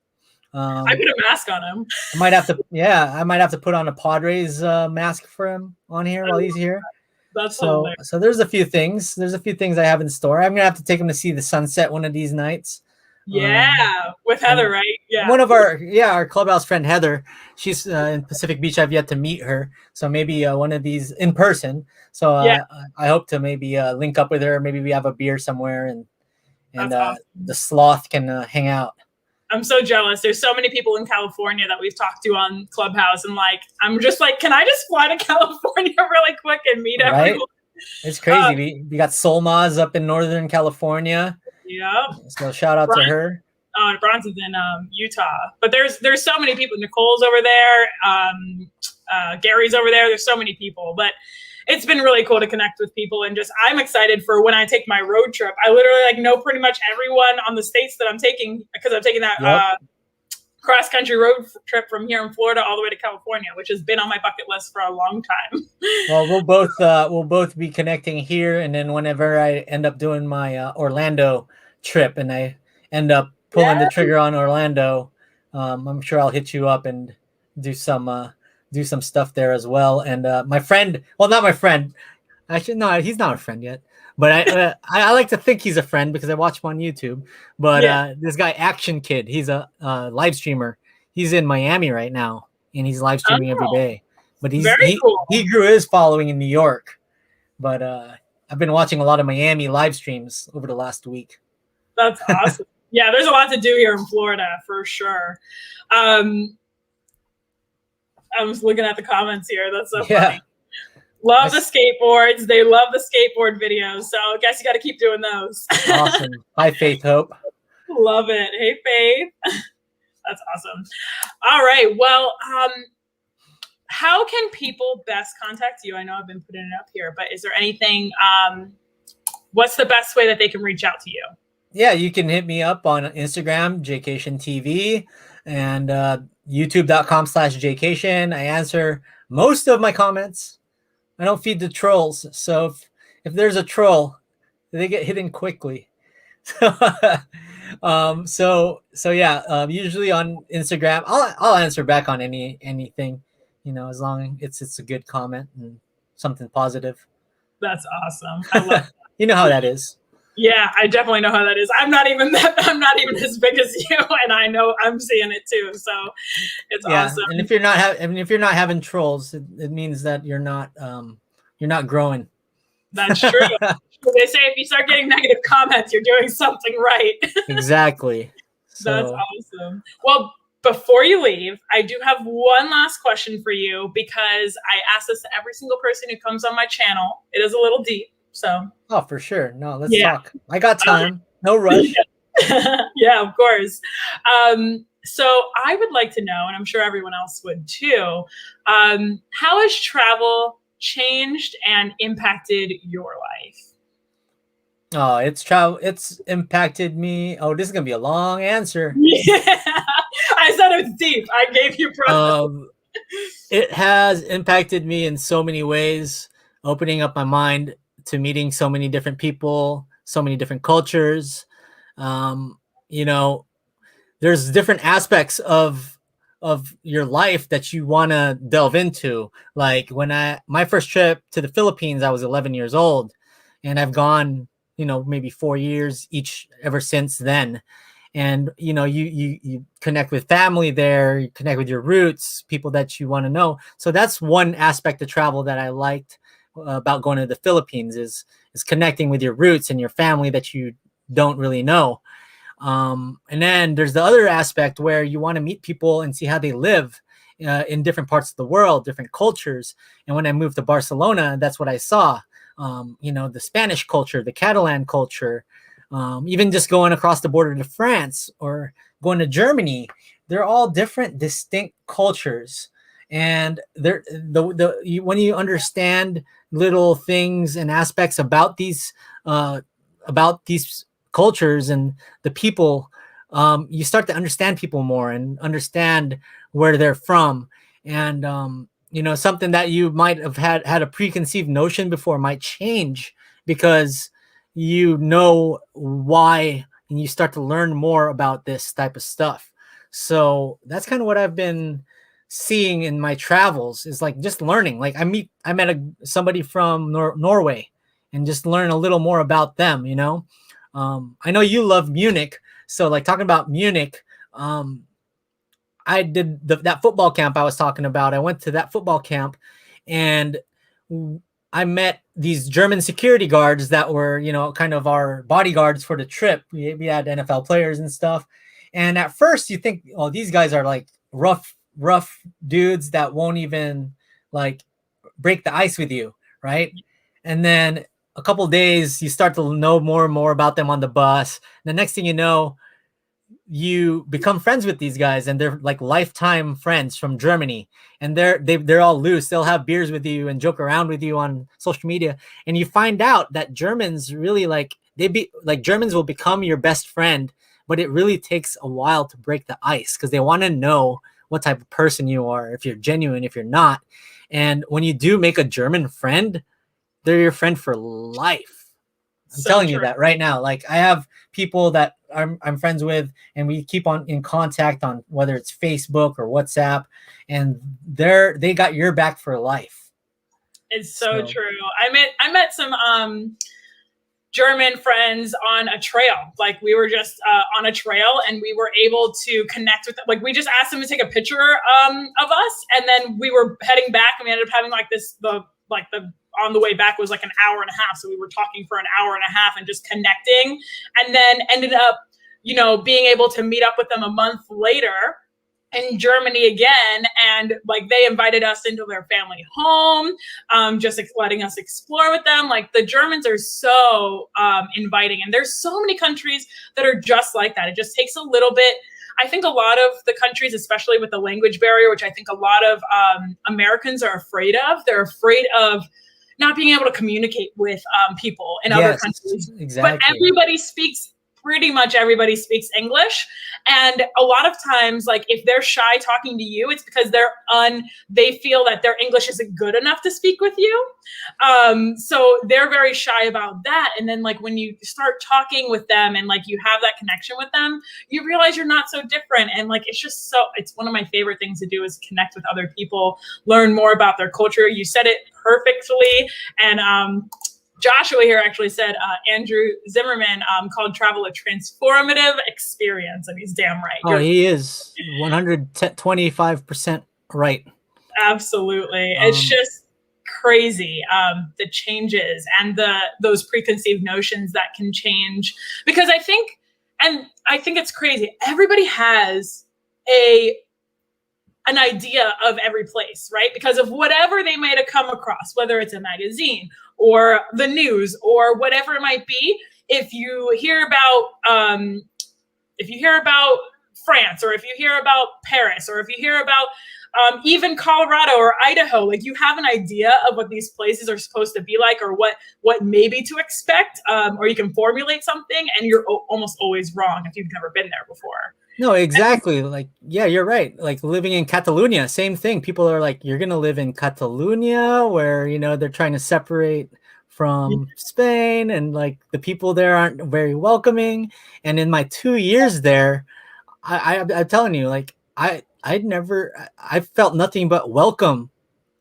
I put a mask on him. I might have to, yeah, I might have to put on a Padres mask for him on here while he's here. That's So hilarious. there's a few things. There's a few things I have in store. I'm gonna have to take him to see the sunset one of these nights. Yeah, with Heather, right? Yeah. One of our clubhouse friend Heather, she's in Pacific Beach. I've yet to meet her, so maybe one of these in person. So Yeah. I hope to maybe link up with her. Maybe we have a beer somewhere, and That's awesome. the sloth can hang out. I'm so jealous. There's so many people in California that we've talked to on Clubhouse, and like, I'm just like, can I just fly to California really quick and meet everyone? It's crazy. We got Solmaz up in Northern California. Yeah. So shout out to her. Bronson's in Utah, but there's so many people. Nicole's over there. Gary's over there. There's so many people, but it's been really cool to connect with people, and just I'm excited for when I take my road trip. I literally like know pretty much everyone on the states that I'm taking, because I'm taking that cross country road trip from here in Florida all the way to California, which has been on my bucket list for a long time. Well, we'll both be connecting here, and then whenever I end up doing my Orlando trip and I end up pulling the trigger on Orlando, I'm sure I'll hit you up and do some stuff there as well. And my friend, well, not my friend, actually, no, he's not a friend yet, but I like to think he's a friend because I watch him on YouTube. But this guy Action Kid, he's a live streamer. He's in Miami right now, and he's live streaming every day. But cool. He grew his following in New York. But I've been watching a lot of Miami live streams over the last week. That's awesome. Yeah, there's a lot to do here in Florida for sure. I was looking at the comments here. That's so funny. Love the skateboards. They love the skateboard videos. So I guess you got to keep doing those. Awesome. Hi, Faith Hope. Love it. Hey, Faith. That's awesome. All right. Well, how can people best contact you? I know I've been putting it up here, but is there anything, what's the best way that they can reach out to you? Yeah, you can hit me up on Instagram, Jaycation TV, and youtube.com/Jaycation. I answer most of my comments. I don't feed the trolls. So if there's a troll, they get hidden quickly. So usually on Instagram, I'll answer back on anything, as long as it's a good comment and something positive. That's awesome. I love that. You know how that is. Yeah, I definitely know how that is. I'm not even as big as you, and I know I'm seeing it too. So it's awesome. And if you're not having trolls, it means that you're not growing. That's true. They say if you start getting negative comments, you're doing something right. Exactly. That's awesome. Well, before you leave, I do have one last question for you, because I ask this to every single person who comes on my channel. It is a little deep. So. Oh, for sure. No, let's talk. I got time. No rush. Yeah, of course. So I would like to know, and I'm sure everyone else would too, how has travel changed and impacted your life? Oh, it's impacted me. Oh, this is gonna be a long answer. Yeah, I said it was deep. I gave you process. It has impacted me in so many ways, opening up my mind to meeting so many different people, so many different cultures. There's different aspects of your life that you want to delve into. Like when my first trip to the Philippines, I was 11 years old, and I've gone, maybe 4 years each ever since then. And, you connect with family there, you connect with your roots, people that you want to know. So that's one aspect of travel that I liked about going to the Philippines is connecting with your roots and your family that you don't really know. And then there's the other aspect where you want to meet people and see how they live in different parts of the world, different cultures. And when I moved to Barcelona, that's what I saw. The Spanish culture, the Catalan culture, even just going across the border to France or going to Germany, they're all different, distinct cultures. And when you understand little things and aspects about these cultures and the people, you start to understand people more and understand where they're from. And something that you might have had a preconceived notion before might change because you know why, and you start to learn more about this type of stuff. So that's kind of what I've been seeing in my travels, is like just learning. Like I met somebody from Norway, and just learn a little more about them, you know. I know you love Munich, so like talking about Munich, I did that football camp I was talking about. I went to that football camp, and I met these German security guards that were, you know, kind of our bodyguards for the trip. We had NFL players and stuff. And at first you think, oh, these guys are like rough dudes that won't even like break the ice with you, right? And then a couple days you start to know more and more about them on the bus. The next thing you know, you become friends with these guys, and they're like lifetime friends from Germany, and they're all loose. They'll have beers with you and joke around with you on social media, and you find out that Germans really Germans will become your best friend, but it really takes a while to break the ice because they want to know what type of person you are, if you're genuine, if you're not. And when you do make a German friend, they're your friend for life. I'm telling you that right now. Like I have people that I'm friends with, and we keep on in contact on whether it's Facebook or WhatsApp, and they got your back for life. It's so true. I met some German friends on a trail. Like we were just on a trail, and we were able to connect with them. Like we just asked them to take a picture of us, and then we were heading back, and we ended up having like the on the way back was like an hour and a half. So we were talking for an hour and a half and just connecting, and then ended up, you know, being able to meet up with them a month later in Germany again. And like they invited us into their family home, just letting us explore with them. Like the Germans are so inviting, and there's so many countries that are just like that. It just takes a little bit. I think a lot of the countries, especially with the language barrier, which I think a lot of Americans are afraid of, they're afraid of not being able to communicate with people in other countries. Exactly. But pretty much everybody speaks English. And a lot of times, like if they're shy talking to you, it's because they feel that their English isn't good enough to speak with you. So they're very shy about that. And then like when you start talking with them and like you have that connection with them, you realize you're not so different. And like, it's one of my favorite things to do is connect with other people, learn more about their culture. You said it perfectly. And, Joshua here actually said Andrew Zimmerman called travel a transformative experience, and he's damn right. He is 125% right. Absolutely. It's just crazy, the changes and those preconceived notions that can change. Because I think it's crazy. Everybody has an idea of every place, right? Because of whatever they might have come across, whether it's a magazine or the news or whatever it might be. If you hear about France, or if you hear about Paris, or if you hear about even Colorado or Idaho, like you have an idea of what these places are supposed to be like, or what maybe to expect, or you can formulate something, and you're almost always wrong if you've never been there before. No, exactly. Like, yeah, you're right. Like living in Catalonia, same thing. People are like, you're going to live in Catalonia, where, you know, they're trying to separate from Spain, and like the people there aren't very welcoming. And in my 2 years there, I'm telling you, like I felt nothing but welcome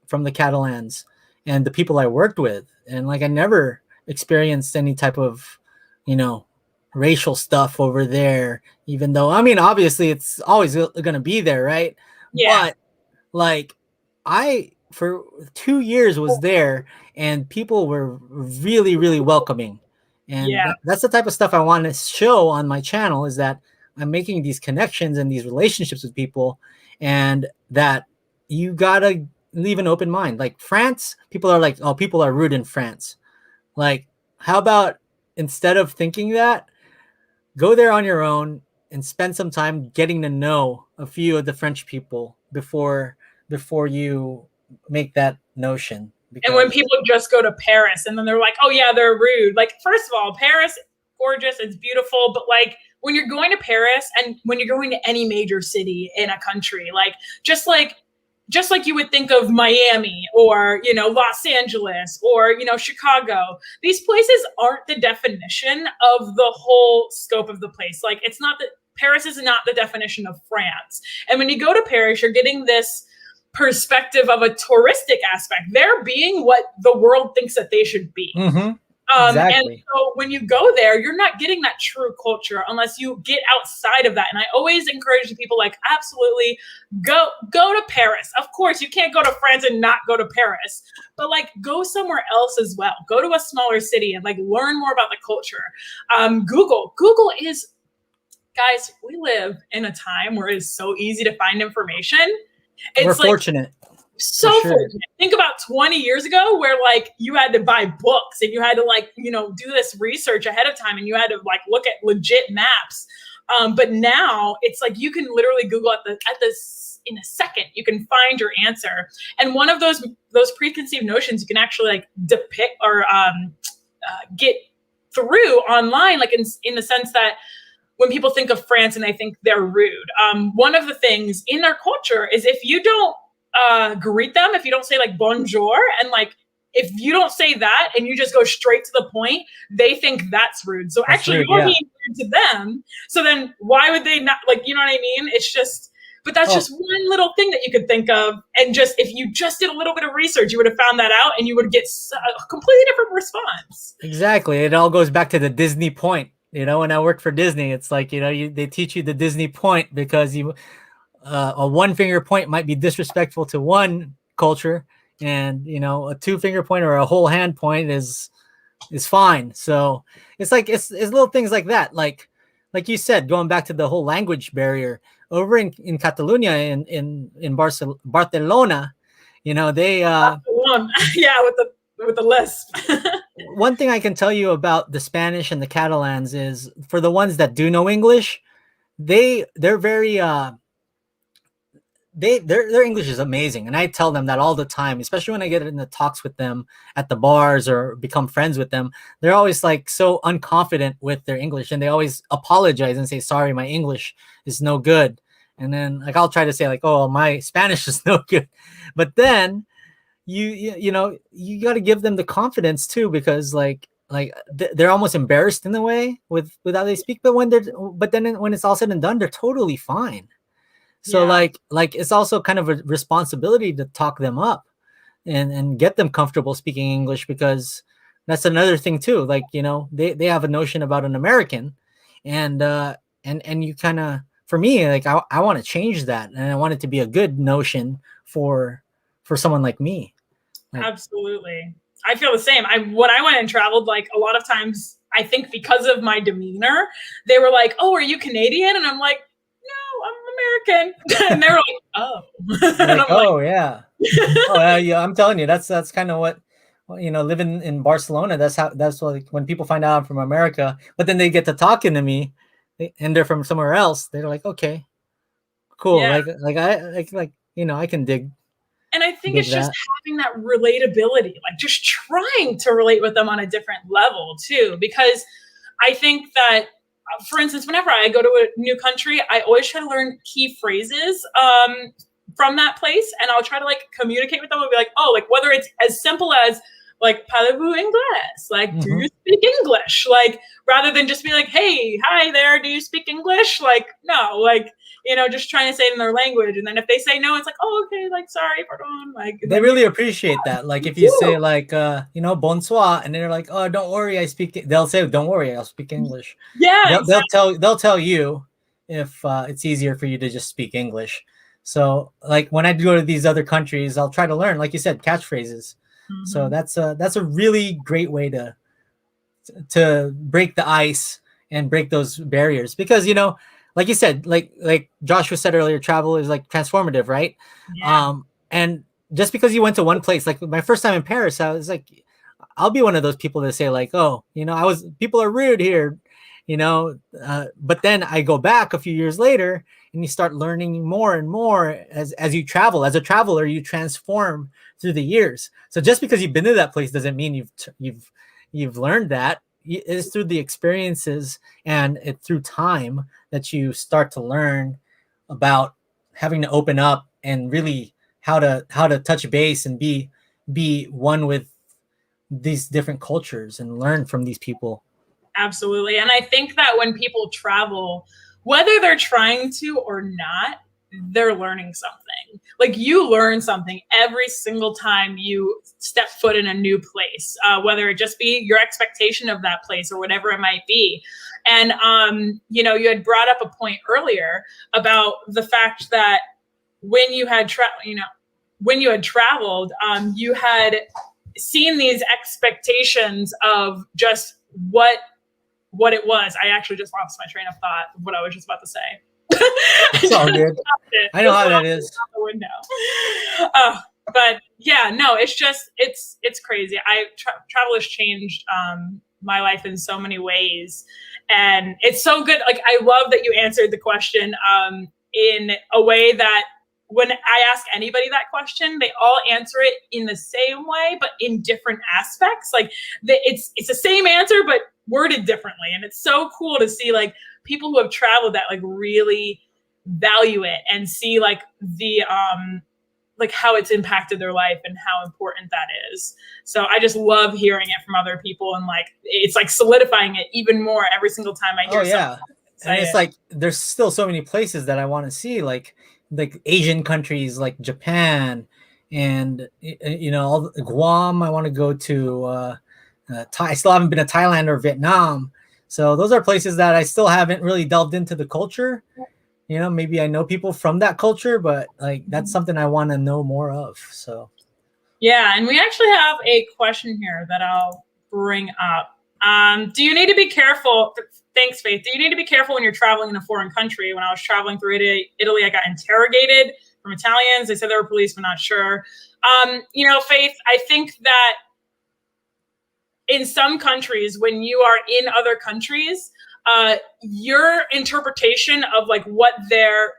from the Catalans and the people I worked with. And like, I never experienced any type of, you know, racial stuff over there, even though, I mean, obviously it's always going to be there, right? Yeah. But like I, for 2 years was there, and people were really, really welcoming. And that's the type of stuff I want to show on my channel, is that I'm making these connections and these relationships with people, and that you gotta leave an open mind. Like France, people are like, oh, people are rude in France. Like, how about instead of thinking that, go there on your own and spend some time getting to know a few of the French people before you make that notion. And when people just go to Paris and then they're like, oh yeah, they're rude. Like, first of all, Paris, gorgeous, it's beautiful, but like when you're going to Paris, and when you're going to any major city in a country, like just like you would think of Miami, or, you know, Los Angeles, or, you know, Chicago, these places aren't the definition of the whole scope of the place. Like, it's not that Paris is not the definition of France. And when you go to Paris, you're getting this perspective of a touristic aspect. They're being what the world thinks that they should be. Exactly. And so when you go there, you're not getting that true culture unless you get outside of that. And I always encourage people, like, absolutely go to Paris. Of course, you can't go to France and not go to Paris, but like go somewhere else as well. Go to a smaller city and like learn more about the culture. Google is, guys, we live in a time where it's so easy to find information. We're fortunate. So fortunate. Think about 20 years ago where like you had to buy books and you had to like, you know, do this research ahead of time and you had to like look at legit maps. But now it's like you can literally Google at this in a second. You can find your answer. And one of those preconceived notions you can actually like depict or get through online, like in the sense that when people think of France and they think they're rude, one of the things in their culture is if you don't greet them, if you don't say like bonjour, and like if you don't say that and you just go straight to the point, they think that's rude. So that's actually rude, you're being rude to them. So then why would they not, like, you know what I mean? It's just, but that's just one little thing that you could think of. And just if you just did a little bit of research, you would have found that out and you would get a completely different response. Exactly. It all goes back to the Disney point. You know, when I worked for Disney, it's like, you know, they teach you the Disney point because you a one finger point might be disrespectful to one culture, and you know, a two finger point or a whole hand point is fine. So it's like it's little things like that, like you said, going back to the whole language barrier over in Catalonia, in Barcelona, you know, they yeah, with the lisp. One thing I can tell you about the Spanish and the Catalans is, for the ones that do know English, they're very their English is amazing, and I tell them that all the time, especially when I get into talks with them at the bars or become friends with them. They're always like so unconfident with their English, and they always apologize and say, sorry, my English is no good. And then like I'll try to say like, oh, my Spanish is no good. But then you know, you got to give them the confidence too, because like they're almost embarrassed in a way with how they speak, but then when it's all said and done, they're totally fine. So like it's also kind of a responsibility to talk them up and get them comfortable speaking English, because that's another thing too. Like, you know, they have a notion about an American, and you kind of, for me, like I want to change that, and I want it to be a good notion for someone like me. Like, absolutely. I feel the same. When I went and traveled, like a lot of times, I think because of my demeanor, they were like, "Oh, are you Canadian?" And I'm like, "No, I'm American." And they were like, "Oh." Like, oh yeah. Oh yeah. I'm telling you, that's kind of what, you know, living in Barcelona. That's what, like, when people find out I'm from America, but then they get to talking to me, and they're from somewhere else. They're like, okay, cool. Yeah. Like you know, I can dig. And I think it's just having that relatability, like just trying to relate with them on a different level too. Because I think that, for instance, whenever I go to a new country, I always try to learn key phrases from that place. And I'll try to like communicate with them and be like, oh, like whether it's as simple as like, parlez-vous anglais? Like, do you speak English? Like, rather than just be like, hey, hi there, do you speak English? Like, no, like, you know, just trying to say it in their language. And then if they say no, it's like, oh, okay, like, sorry, pardon. Like, they really appreciate that. Like, if you say like, you know, bonsoir, and they're like, oh, don't worry, they'll say, don't worry, I'll speak English. Yeah, they'll tell you if it's easier for you to just speak English. So like when I go to these other countries, I'll try to learn, like you said, catchphrases. So that's a really great way to break the ice and break those barriers, because, you know, like you said, like Joshua said earlier, travel is like transformative, right? Yeah. And just because you went to one place, like my first time in Paris, I was like, I'll be one of those people that say like, oh, you know, people are rude here, you know, but then I go back a few years later and you start learning more and more as you travel. As a traveler, you transform through the years. So just because you've been to that place doesn't mean you've learned that. It's through the experiences and through time that you start to learn about having to open up and really how to touch base and be one with these different cultures and learn from these people. Absolutely. And I think that when people travel, whether they're trying to or not, they're learning something. Like you learn something every single time you step foot in a new place, whether it just be your expectation of that place or whatever it might be. And, you know, you had brought up a point earlier about the fact that when you had traveled, you had seen these expectations of just what it was. I actually just lost my train of thought of what I was just about to say. It's all good. I know how that is. Out the window. But yeah, no, it's just, it's crazy. Travel has changed my life in so many ways. And it's so good. Like, I love that you answered the question in a way that when I ask anybody that question, they all answer it in the same way, but in different aspects. Like it's the same answer, but worded differently. And it's so cool to see like people who have traveled that like really value it and see like the like how it's impacted their life and how important that is. So I just love hearing it from other people, and like it's like solidifying it even more every single time I hear something. And it's like there's still so many places that I want to see, like Asian countries like Japan, and you know, Guam. I want to go to I still haven't been to Thailand or Vietnam. So those are places that I still haven't really delved into the culture. You know, maybe I know people from that culture, but like that's something I want to know more of. So yeah, and we actually have a question here that I'll bring up. Do you need to be careful? Thanks, Faith. Do you need to be careful when you're traveling in a foreign country? When I was traveling through Italy, I got interrogated from Italians. They said they were police, but not sure. You know, Faith, I think that in some countries, when you are in other countries, your interpretation of like what their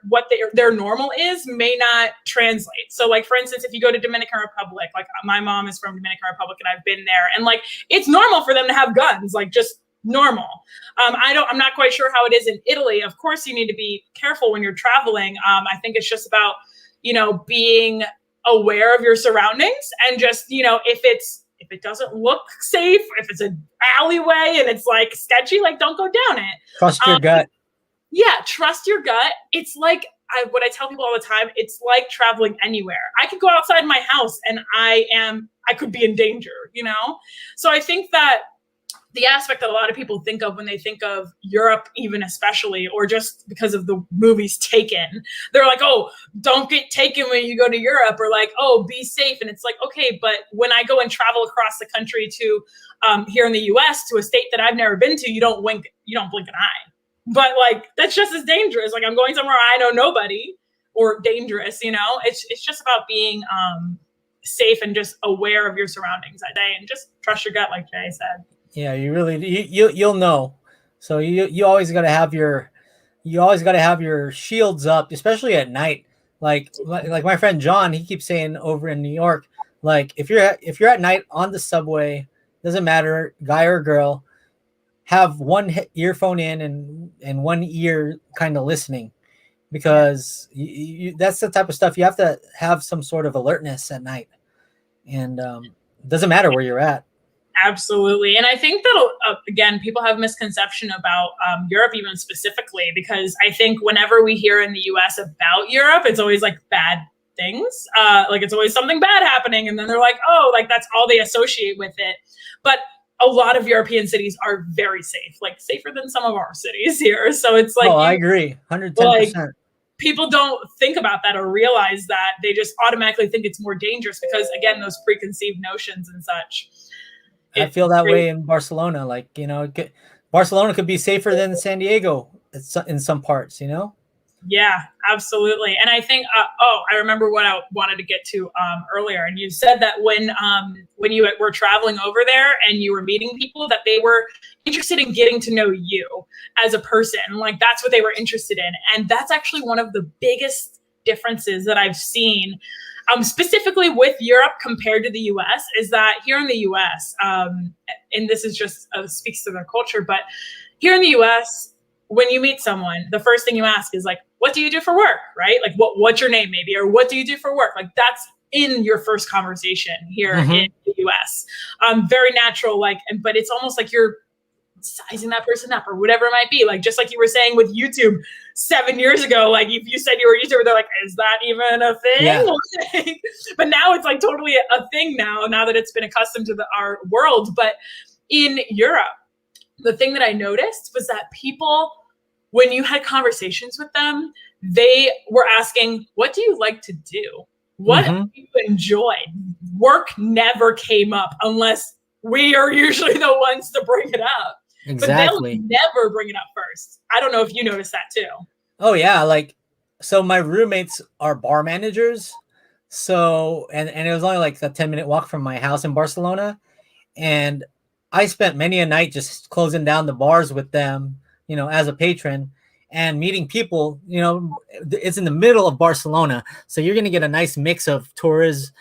normal is may not translate. So like, for instance, if you go to Dominican Republic, like my mom is from Dominican Republic and I've been there, and like it's normal for them to have guns, like just normal. I'm not quite sure how it is in Italy. Of course you need to be careful when you're traveling. I think it's just about, you know, being aware of your surroundings, and just, you know, if it doesn't look safe, if it's an alleyway and it's like sketchy, like don't go down it. Trust your gut. Yeah, trust your gut. It's like what I tell people all the time, it's like traveling anywhere. I could go outside my house and I could be in danger, you know? So I think that the aspect that a lot of people think of when they think of Europe, even especially, or just because of the movies Taken, they're like, oh, don't get taken when you go to Europe, or like, oh, be safe. And it's like, okay, but when I go and travel across the country to here in the US to a state that I've never been to, you don't blink an eye. But like, that's just as dangerous. Like I'm going somewhere I know nobody, or dangerous, you know? It's just about being safe and just aware of your surroundings that day, and just trust your gut, like Jay said. Yeah, you'll know. So you always got to have your shields up, especially at night. Like my friend John, he keeps saying over in New York, like if you're at night on the subway, doesn't matter, guy or girl, have one earphone in and one ear kind of listening, because that's the type of stuff you have to have some sort of alertness at night, and it doesn't matter where you're at. Absolutely. And I think that, again, people have misconception about Europe even specifically, because I think whenever we hear in the US about Europe, it's always like bad things. Like it's always something bad happening. And then they're like, oh, like that's all they associate with it. But a lot of European cities are very safe, like safer than some of our cities here. So it's like, I agree. 110%. Like, people don't think about that or realize that. They just automatically think it's more dangerous because, again, those preconceived notions and such. I feel that way in Barcelona. Like, you know, Barcelona could be safer than San Diego in some parts, you know? Yeah, absolutely. And I think, I remember what I wanted to get to earlier. And you said that when you were traveling over there and you were meeting people, that they were interested in getting to know you as a person. Like that's what they were interested in. And that's actually one of the biggest differences that I've seen, specifically with Europe compared to the US, is that here in the US, and this is just speaks to their culture, but here in the US, when you meet someone, the first thing you ask is like, what do you do for work? Right? Like what's your name maybe, or what do you do for work? Like that's in your first conversation here in the US. Very natural, like, but it's almost like you're sizing that person up or whatever it might be. Like, just like you were saying with YouTube 7 years ago, like if you said you were a YouTuber, they're like, is that even a thing? Yeah. But now it's like totally a thing now that it's been accustomed to our world. But in Europe, the thing that I noticed was that people, when you had conversations with them, they were asking, what do you like to do? What do you enjoy? Work never came up unless we are usually the ones to bring it up. Exactly. But they'll never bring it up first. I don't know if you noticed that too. Oh yeah, like, so my roommates are bar managers. So and it was only like a 10-minute walk from my house in Barcelona. And I spent many a night just closing down the bars with them, as a patron and meeting people. It's in the middle of Barcelona, so you're going to get a nice mix of tourists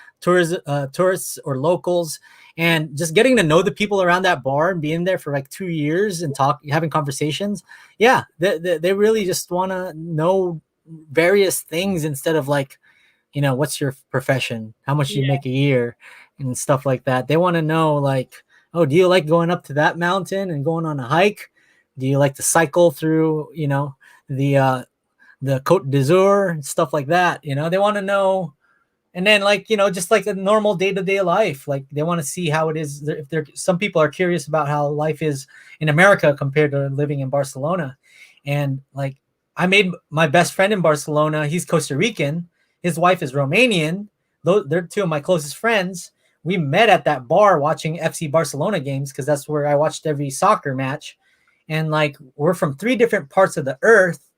or locals, and just getting to know the people around that bar and being there for like 2 years and having conversations. Yeah, they really just want to know various things instead of like, what's your profession, how much you make a year, and stuff like that. They want to know, like, oh, do you like going up to that mountain and going on a hike? Do you like to cycle through, the Côte d'Azur and stuff like that? They want to know. And then, like, just like a normal day-to-day life, like they want to see how it is. Some people are curious about how life is in America compared to living in Barcelona. And like, I made my best friend in Barcelona. He's Costa Rican. His wife is Romanian. They're two of my closest friends. We met at that bar watching FC Barcelona games because that's where I watched every soccer match. And like, we're from 3 different parts of the earth.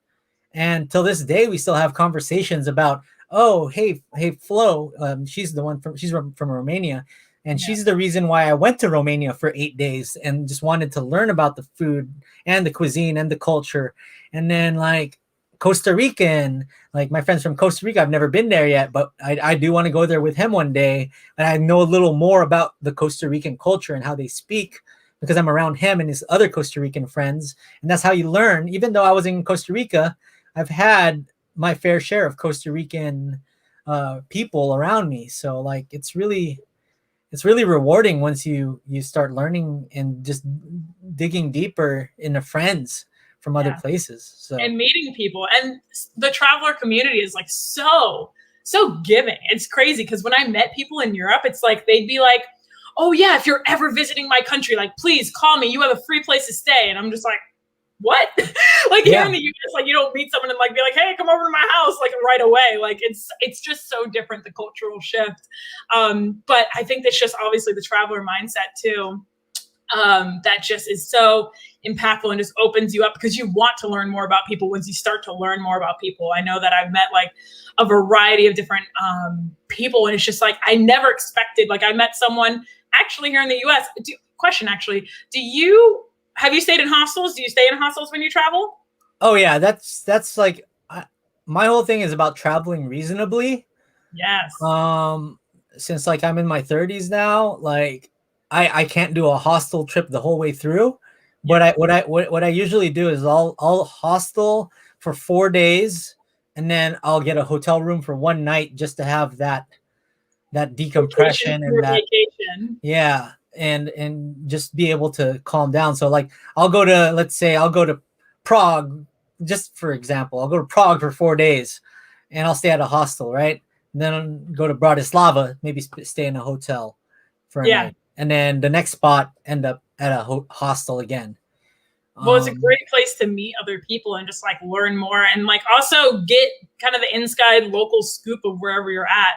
And till this day, we still have conversations about, oh, hey, Flo, she's from Romania. And she's the reason why I went to Romania for 8 days and just wanted to learn about the food and the cuisine and the culture. And then like Costa Rican, like my friends from Costa Rica, I've never been there yet, but I do want to go there with him one day. And I know a little more about the Costa Rican culture and how they speak because I'm around him and his other Costa Rican friends. And that's how you learn. Even though I was in Costa Rica, I've had my fair share of Costa Rican people around me. So like, it's really rewarding once you start learning and just digging deeper into friends from other places. So, and meeting people, and the traveler community is like so giving. It's crazy because when I met people in Europe, it's like they'd be like, oh yeah, if you're ever visiting my country, like please call me, you have a free place to stay. And I'm just like, what? Like here in the US, like you don't meet someone and like be like, hey, come over to my house like right away. Like it's just so different, the cultural shift. But I think that's just obviously the traveler mindset too. That just is so impactful and just opens you up because you want to learn more about people once you start to learn more about people. I know that I've met like a variety of different people, and it's just like I never expected. Like I met someone actually here in the US. Have you stayed in hostels? Do you stay in hostels when you travel? Oh yeah, that's like my whole thing is about traveling reasonably. Yes. Since like I'm in my 30s now, like I can't do a hostel trip the whole way through. But what I usually do is I'll hostel for 4 days, and then I'll get a hotel room for one night just to have that decompression and that vacation. Yeah. And just be able to calm down. So like I'll go to Prague, just for example. I'll go to Prague for 4 days and I'll stay at a hostel, right? And then go to Bratislava, maybe stay in a hotel for a night. And then the next spot end up at a hostel again. Well, it's a great place to meet other people and just like learn more and like also get kind of the inside local scoop of wherever you're at.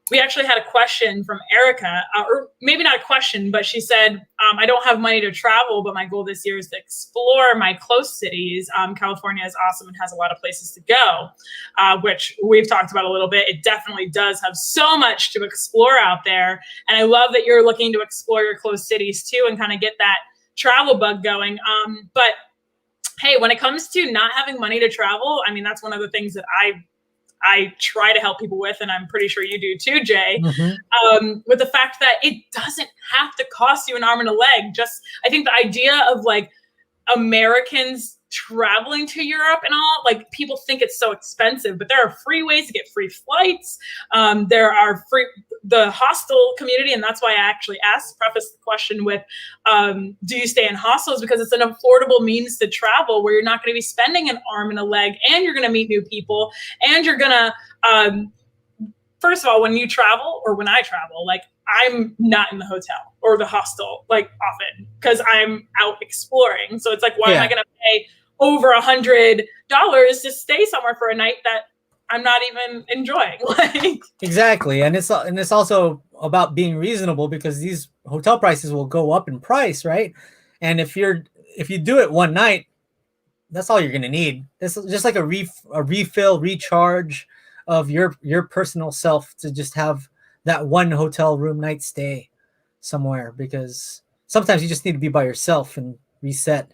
We actually had a question from Erica, or maybe not a question, but she said, I don't have money to travel, but my goal this year is to explore my close cities. California is awesome and has a lot of places to go, which we've talked about a little bit. It definitely does have so much to explore out there. And I love that you're looking to explore your close cities too and kind of get that travel bug going. But hey, when it comes to not having money to travel, I mean, that's one of the things that I try to help people with, and I'm pretty sure you do too, Jay, with the fact that it doesn't have to cost you an arm and a leg. Just, I think the idea of like Americans traveling to Europe and all, like people think it's so expensive, but there are free ways to get free flights. There are the hostel community, and that's why I actually preface the question with, do you stay in hostels? Because it's an affordable means to travel where you're not going to be spending an arm and a leg, and you're going to meet new people, and you're going to, first of all, when you travel, or when I travel, like I'm not in the hotel or the hostel like often because I'm out exploring. So it's like, why am I going to pay over $100 to stay somewhere for a night that I'm not even enjoying? Like, exactly. And it's also about being reasonable, because these hotel prices will go up in price, right? And if you do it one night, that's all you're going to need. It's just like a refill, recharge of your personal self, to just have that one hotel room night stay somewhere, because sometimes you just need to be by yourself and reset.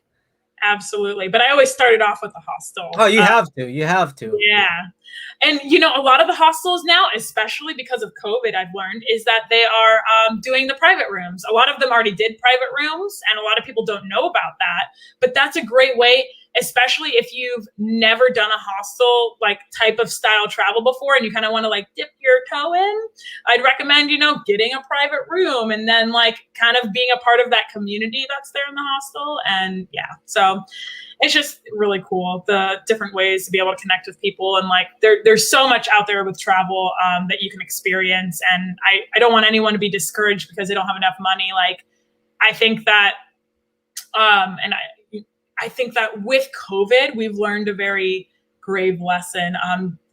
Absolutely. But I always started off with the hostel. Oh, you have to. Yeah. And, you know, a lot of the hostels now, especially because of COVID, I've learned, is that they are doing the private rooms. A lot of them already did private rooms, and a lot of people don't know about that. But that's a great way, especially if you've never done a hostel like type of style travel before, and you kind of want to like dip your toe in. I'd recommend, you know, getting a private room and then like kind of being a part of that community that's there in the hostel. And yeah, so it's just really cool, the different ways to be able to connect with people. And like there's so much out there with travel that you can experience. And I don't want anyone to be discouraged because they don't have enough money. Like I think that I think that with COVID, we've learned a very grave lesson.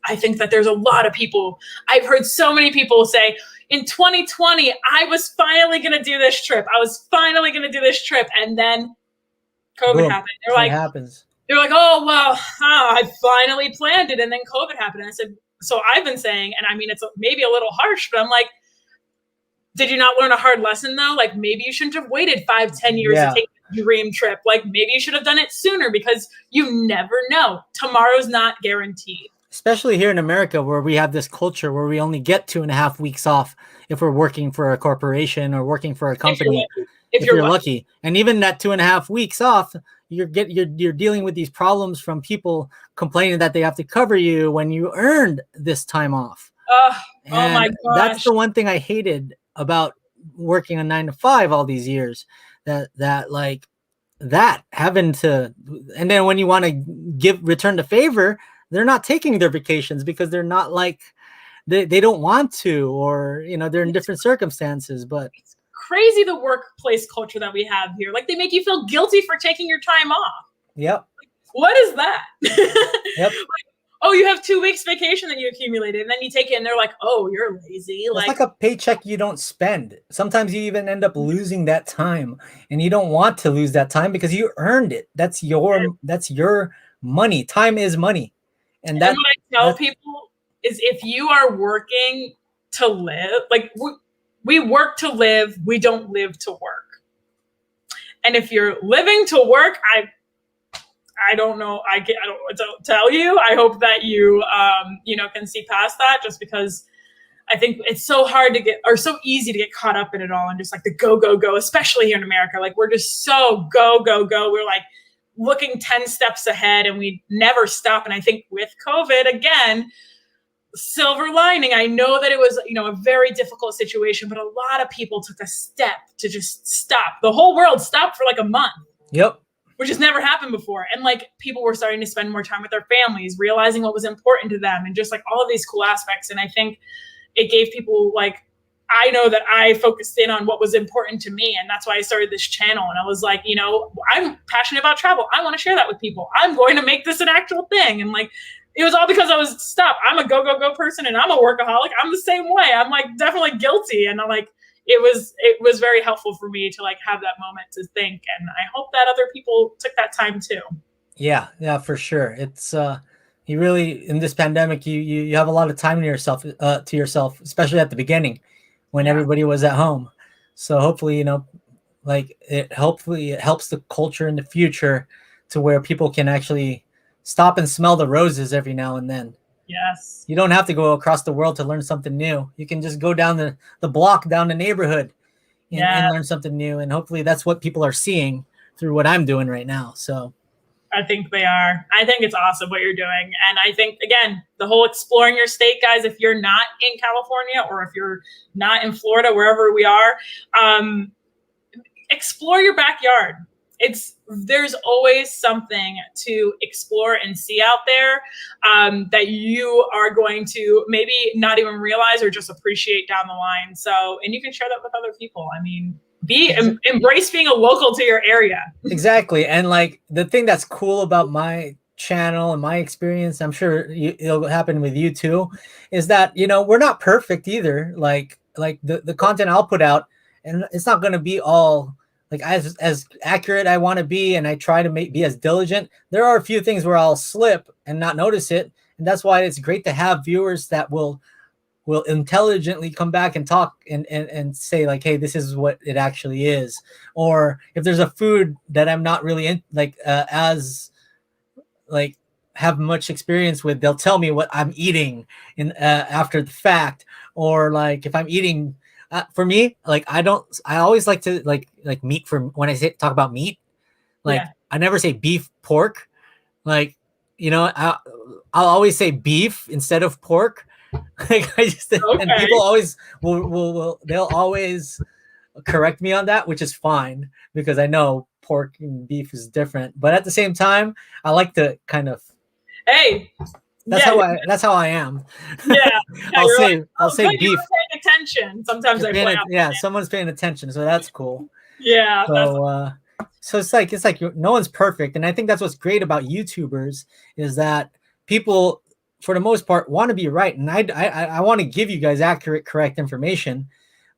I think that there's a lot of people, I've heard so many people say, in 2020, I was finally going to do this trip. And then COVID happened. They're like, oh, well, I finally planned it. And then COVID happened. And I said, so I've been saying, and I mean, it's maybe a little harsh, but I'm like, did you not learn a hard lesson though? Like maybe you shouldn't have waited 5-10 years to take the dream trip. Like maybe you should have done it sooner, because you never know. Tomorrow's not guaranteed. Especially here in America, where we have this culture where we only get 2.5 weeks off if we're working for a corporation or working for a company. If you're lucky. And even that 2.5 weeks off, you're dealing with these problems from people complaining that they have to cover you when you earned this time off. Oh my gosh. That's the one thing I hated about working a 9-to-5 all these years, that having to, and then when you want to return the favor, they're not taking their vacations because they're not like, they don't want to, or, you know, they're in different circumstances. But it's crazy, the workplace culture that we have here. Like they make you feel guilty for taking your time off. Yep. Like, what is that? Yep. Like, oh, you have 2 weeks vacation that you accumulated, and then you take it and they're like, oh, you're lazy. It's like a paycheck you don't spend. Sometimes you even end up losing that time, and you don't want to lose that time because you earned it. That's your money. Time is money. And what I tell people is, if you are working to live, like we work to live, we don't live to work. And if you're living to work, I don't know. I don't know what to tell you. I hope that you, can see past that, just because I think it's so hard to get, or so easy to get caught up in it all. And just like the go, go, go, especially here in America. Like we're just so go, go, go. We're like looking 10 steps ahead and we never stop. And I think with COVID, again, silver lining, I know that it was, a very difficult situation, but a lot of people took a step to just stop. The whole world stopped for like a month. Yep. Which has never happened before. And like people were starting to spend more time with their families, realizing what was important to them, and just like all of these cool aspects. And I think it gave people, like, I know that I focused in on what was important to me. And that's why I started this channel. And I was like, I'm passionate about travel. I want to share that with people. I'm going to make this an actual thing. And like, it was all because I was stop. I'm a go, go, go person, and I'm a workaholic. I'm the same way. I'm like definitely guilty. And I'm like, it was very helpful for me to like have that moment to think. And I hope that other people took that time too. Yeah, for sure. It's you really, in this pandemic, you have a lot of time to yourself, especially at the beginning when everybody was at home. So hopefully, it helps the culture in the future to where people can actually stop and smell the roses every now and then. Yes. You don't have to go across the world to learn something new. You can just go down the block, down the neighborhood, and learn something new. And hopefully that's what people are seeing through what I'm doing right now. So I think they are. I think it's awesome what you're doing. And I think, again, the whole exploring your state, guys, if you're not in California or if you're not in Florida, wherever we are, explore your backyard. There's always something to explore and see out there that you are going to maybe not even realize or just appreciate down the line. So, and you can share that with other people. I mean, embrace being a local to your area. Exactly. And like the thing that's cool about my channel and my experience, I'm sure it'll happen with you too, is that, you know, we're not perfect either. Like the content I'll put out, and it's not going to be all like as accurate I want to be, and I try to be as diligent. There are a few things where I'll slip and not notice it, and that's why it's great to have viewers that will intelligently come back and talk and say like, hey, this is what it actually is. Or if there's a food that I'm not really as like have much experience with, they'll tell me what I'm eating in after the fact. Or like if I'm eating, for me, like I always like to like meat. For when I talk about meat, like I never say beef, pork. Like, you know, I'll always say beef instead of pork. Like I just and people always they'll always correct me on that, which is fine because I know pork and beef is different. But at the same time, I like to kind of that's how I am. Yeah, I'll say beef. Paying attention. Sometimes I point out. Yeah, someone's paying attention, so that's cool. Yeah. So it's like no one's perfect, and I think that's what's great about YouTubers is that people, for the most part, want to be right, and I want to give you guys accurate, correct information.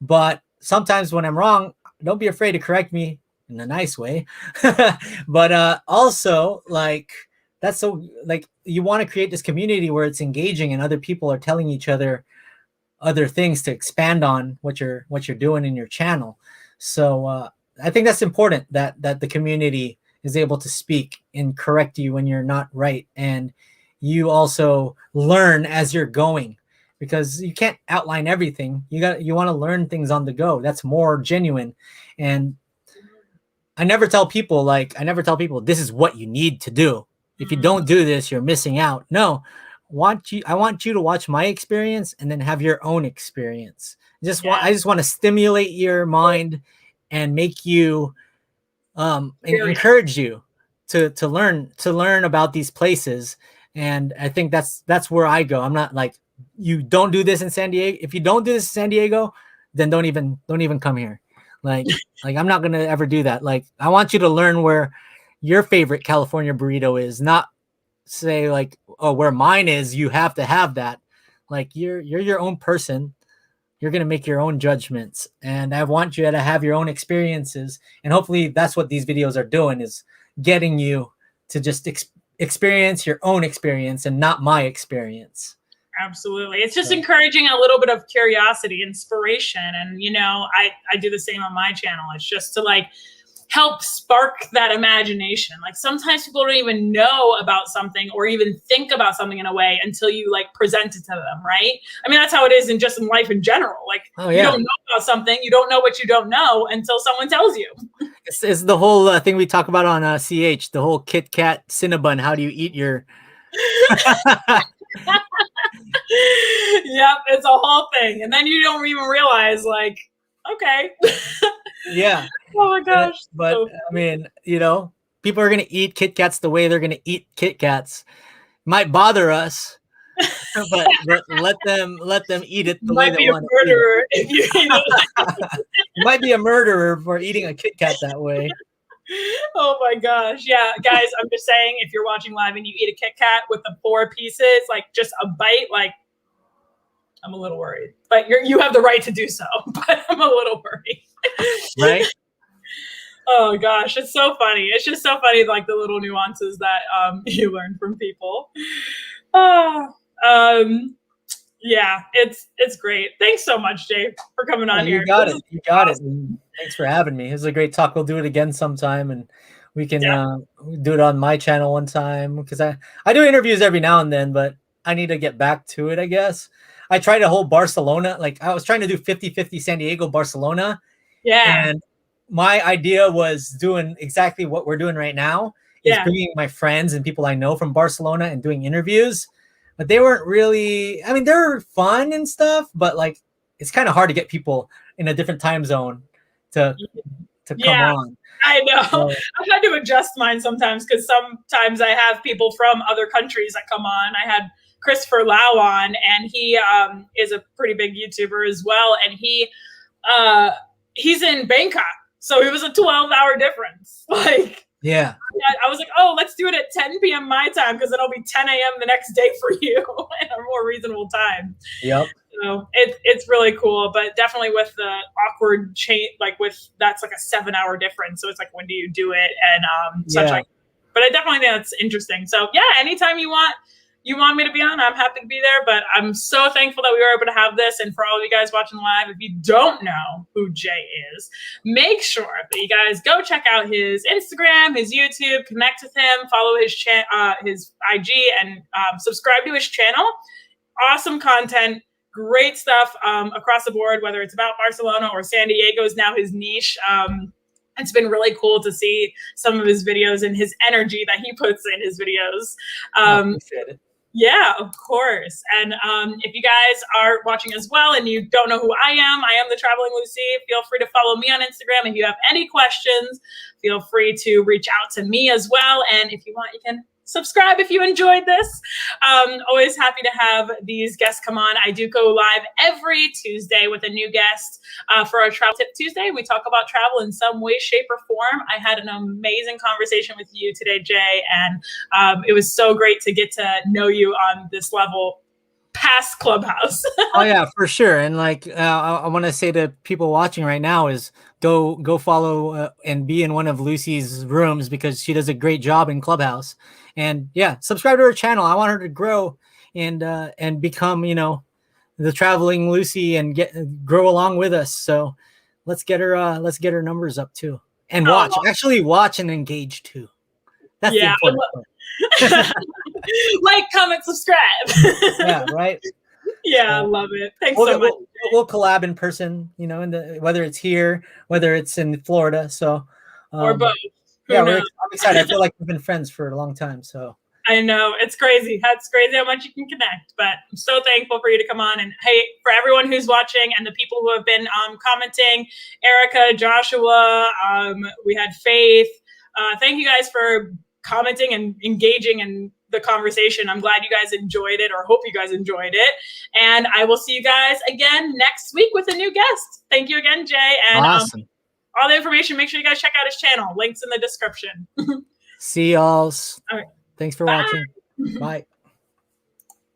But sometimes when I'm wrong, don't be afraid to correct me in a nice way. But also, like, that's so like you want to create this community where it's engaging and other people are telling each other other things to expand on what you're doing in your channel. So I think that's important that the community is able to speak and correct you when you're not right, and you also learn as you're going, because you can't outline everything. You want to learn things on the go. That's more genuine. And I never tell people this is what you need to do. If you don't do this, you're missing out. No, I want you to watch my experience and then have your own experience. I just want to stimulate your mind and make you encourage you to learn about these places. And I think that's where I go. I'm not like, you don't do this in San Diego. If you don't do this in San Diego, then don't even come here. Like I'm not gonna ever do that. Like I want you to learn where your favorite California burrito is, not say like, oh, where mine is, you have to have that. Like you're your own person. You're gonna make your own judgments, and I want you to have your own experiences. And hopefully that's what these videos are doing, is getting you to just experience your own experience and not my experience. Absolutely. It's just encouraging a little bit of curiosity, inspiration. And, you know, I do the same on my channel. It's just to like help spark that imagination. Like sometimes people don't even know about something or even think about something in a way until you like present it to them, right? I mean, that's how it is in life in general. Like you don't know about something, you don't know what you don't know until someone tells you. It's the whole thing we talk about on CH, the whole Kit Kat Cinnabon. How do you eat your... Yep, it's a whole thing. And then you don't even realize, like, okay. Yeah. Oh my gosh. But I mean, you know, people are gonna eat Kit Kats the way they're gonna eat Kit Kats. Might bother us, but let them eat it the way they want to eat it. You might be a murderer for eating a Kit Kat that way. Oh my gosh. Yeah, guys, I'm just saying, if you're watching live and you eat a Kit Kat with the 4 pieces, like just a bite, like I'm a little worried. But you have the right to do so, but I'm a little worried. Right? Oh gosh, it's so funny. It's just so funny, like the little nuances that you learn from people. Yeah, it's great. Thanks so much, Jay, for coming on here. You got it. And thanks for having me. It was a great talk. We'll do it again sometime, and we can do it on my channel one time, because I do interviews every now and then, but I need to get back to it, I guess. I tried a whole Barcelona, like I was trying to do 50-50 San Diego, Barcelona. Yeah. And my idea was doing exactly what we're doing right now. is Yeah. bringing my friends and people I know from Barcelona and doing interviews, but they weren't really, I mean, they were fun and stuff, but like, it's kind of hard to get people in a different time zone to come Yeah, on. I know. So, I've had to adjust mine sometimes because sometimes I have people from other countries that come on. I had Christopher Lau on, and he is a pretty big YouTuber as well, and he's in Bangkok, so it was a 12-hour difference. Like, yeah. I was like, oh, let's do it at 10 p.m. my time because it'll be 10 a.m. the next day for you at a more reasonable time. Yep. So it's really cool, but definitely with the awkward change, like that's like a 7-hour difference. So it's like, when do you do it? And such like, but I definitely think that's interesting. So yeah, anytime you want me to be on, I'm happy to be there, but I'm so thankful that we were able to have this. And for all of you guys watching live, if you don't know who Jay is, make sure that you guys go check out his Instagram, his YouTube, connect with him, follow his IG, and subscribe to his channel. Awesome content. Great stuff across the board, whether it's about Barcelona or San Diego is now his niche. It's been really cool to see some of his videos and his energy that he puts in his videos. Appreciate it. Yeah, of course. And if you guys are watching as well and you don't know who I am the Traveling Lucie. Feel free to follow me on Instagram. If you have any questions, feel free to reach out to me as well. And if you want, you can subscribe if you enjoyed this. Always happy to have these guests come on. I do go live every Tuesday with a new guest for our Travel Tip Tuesday. We talk about travel in some way, shape, or form. I had an amazing conversation with you today, Jay, and it was so great to get to know you on this level past Clubhouse. Oh yeah, for sure. And like, I want to say to people watching right now is go follow and be in one of Lucie's rooms, because she does a great job in Clubhouse. And yeah, subscribe to her channel. I want her to grow and become, the Traveling Lucie and grow along with us. So let's get her numbers up too. And actually watch and engage too. That's the important part. Like, comment, subscribe. Yeah, right. Yeah, I love it. Thanks so much. We'll collab in person, whether it's here, whether it's in Florida. So, or both. Yeah, I'm excited. I feel like we've been friends for a long time. So I know, it's crazy. That's crazy how much you can connect. But I'm so thankful for you to come on. And hey, for everyone who's watching and the people who have been commenting, Erica, Joshua, we had Faith. Thank you guys for commenting and engaging in the conversation. I'm glad you guys enjoyed it, or hope you guys enjoyed it. And I will see you guys again next week with a new guest. Thank you again, Jay. And awesome. All the information, make sure you guys check out his channel. Links in the description. See y'all. All right. Thanks for watching. Bye.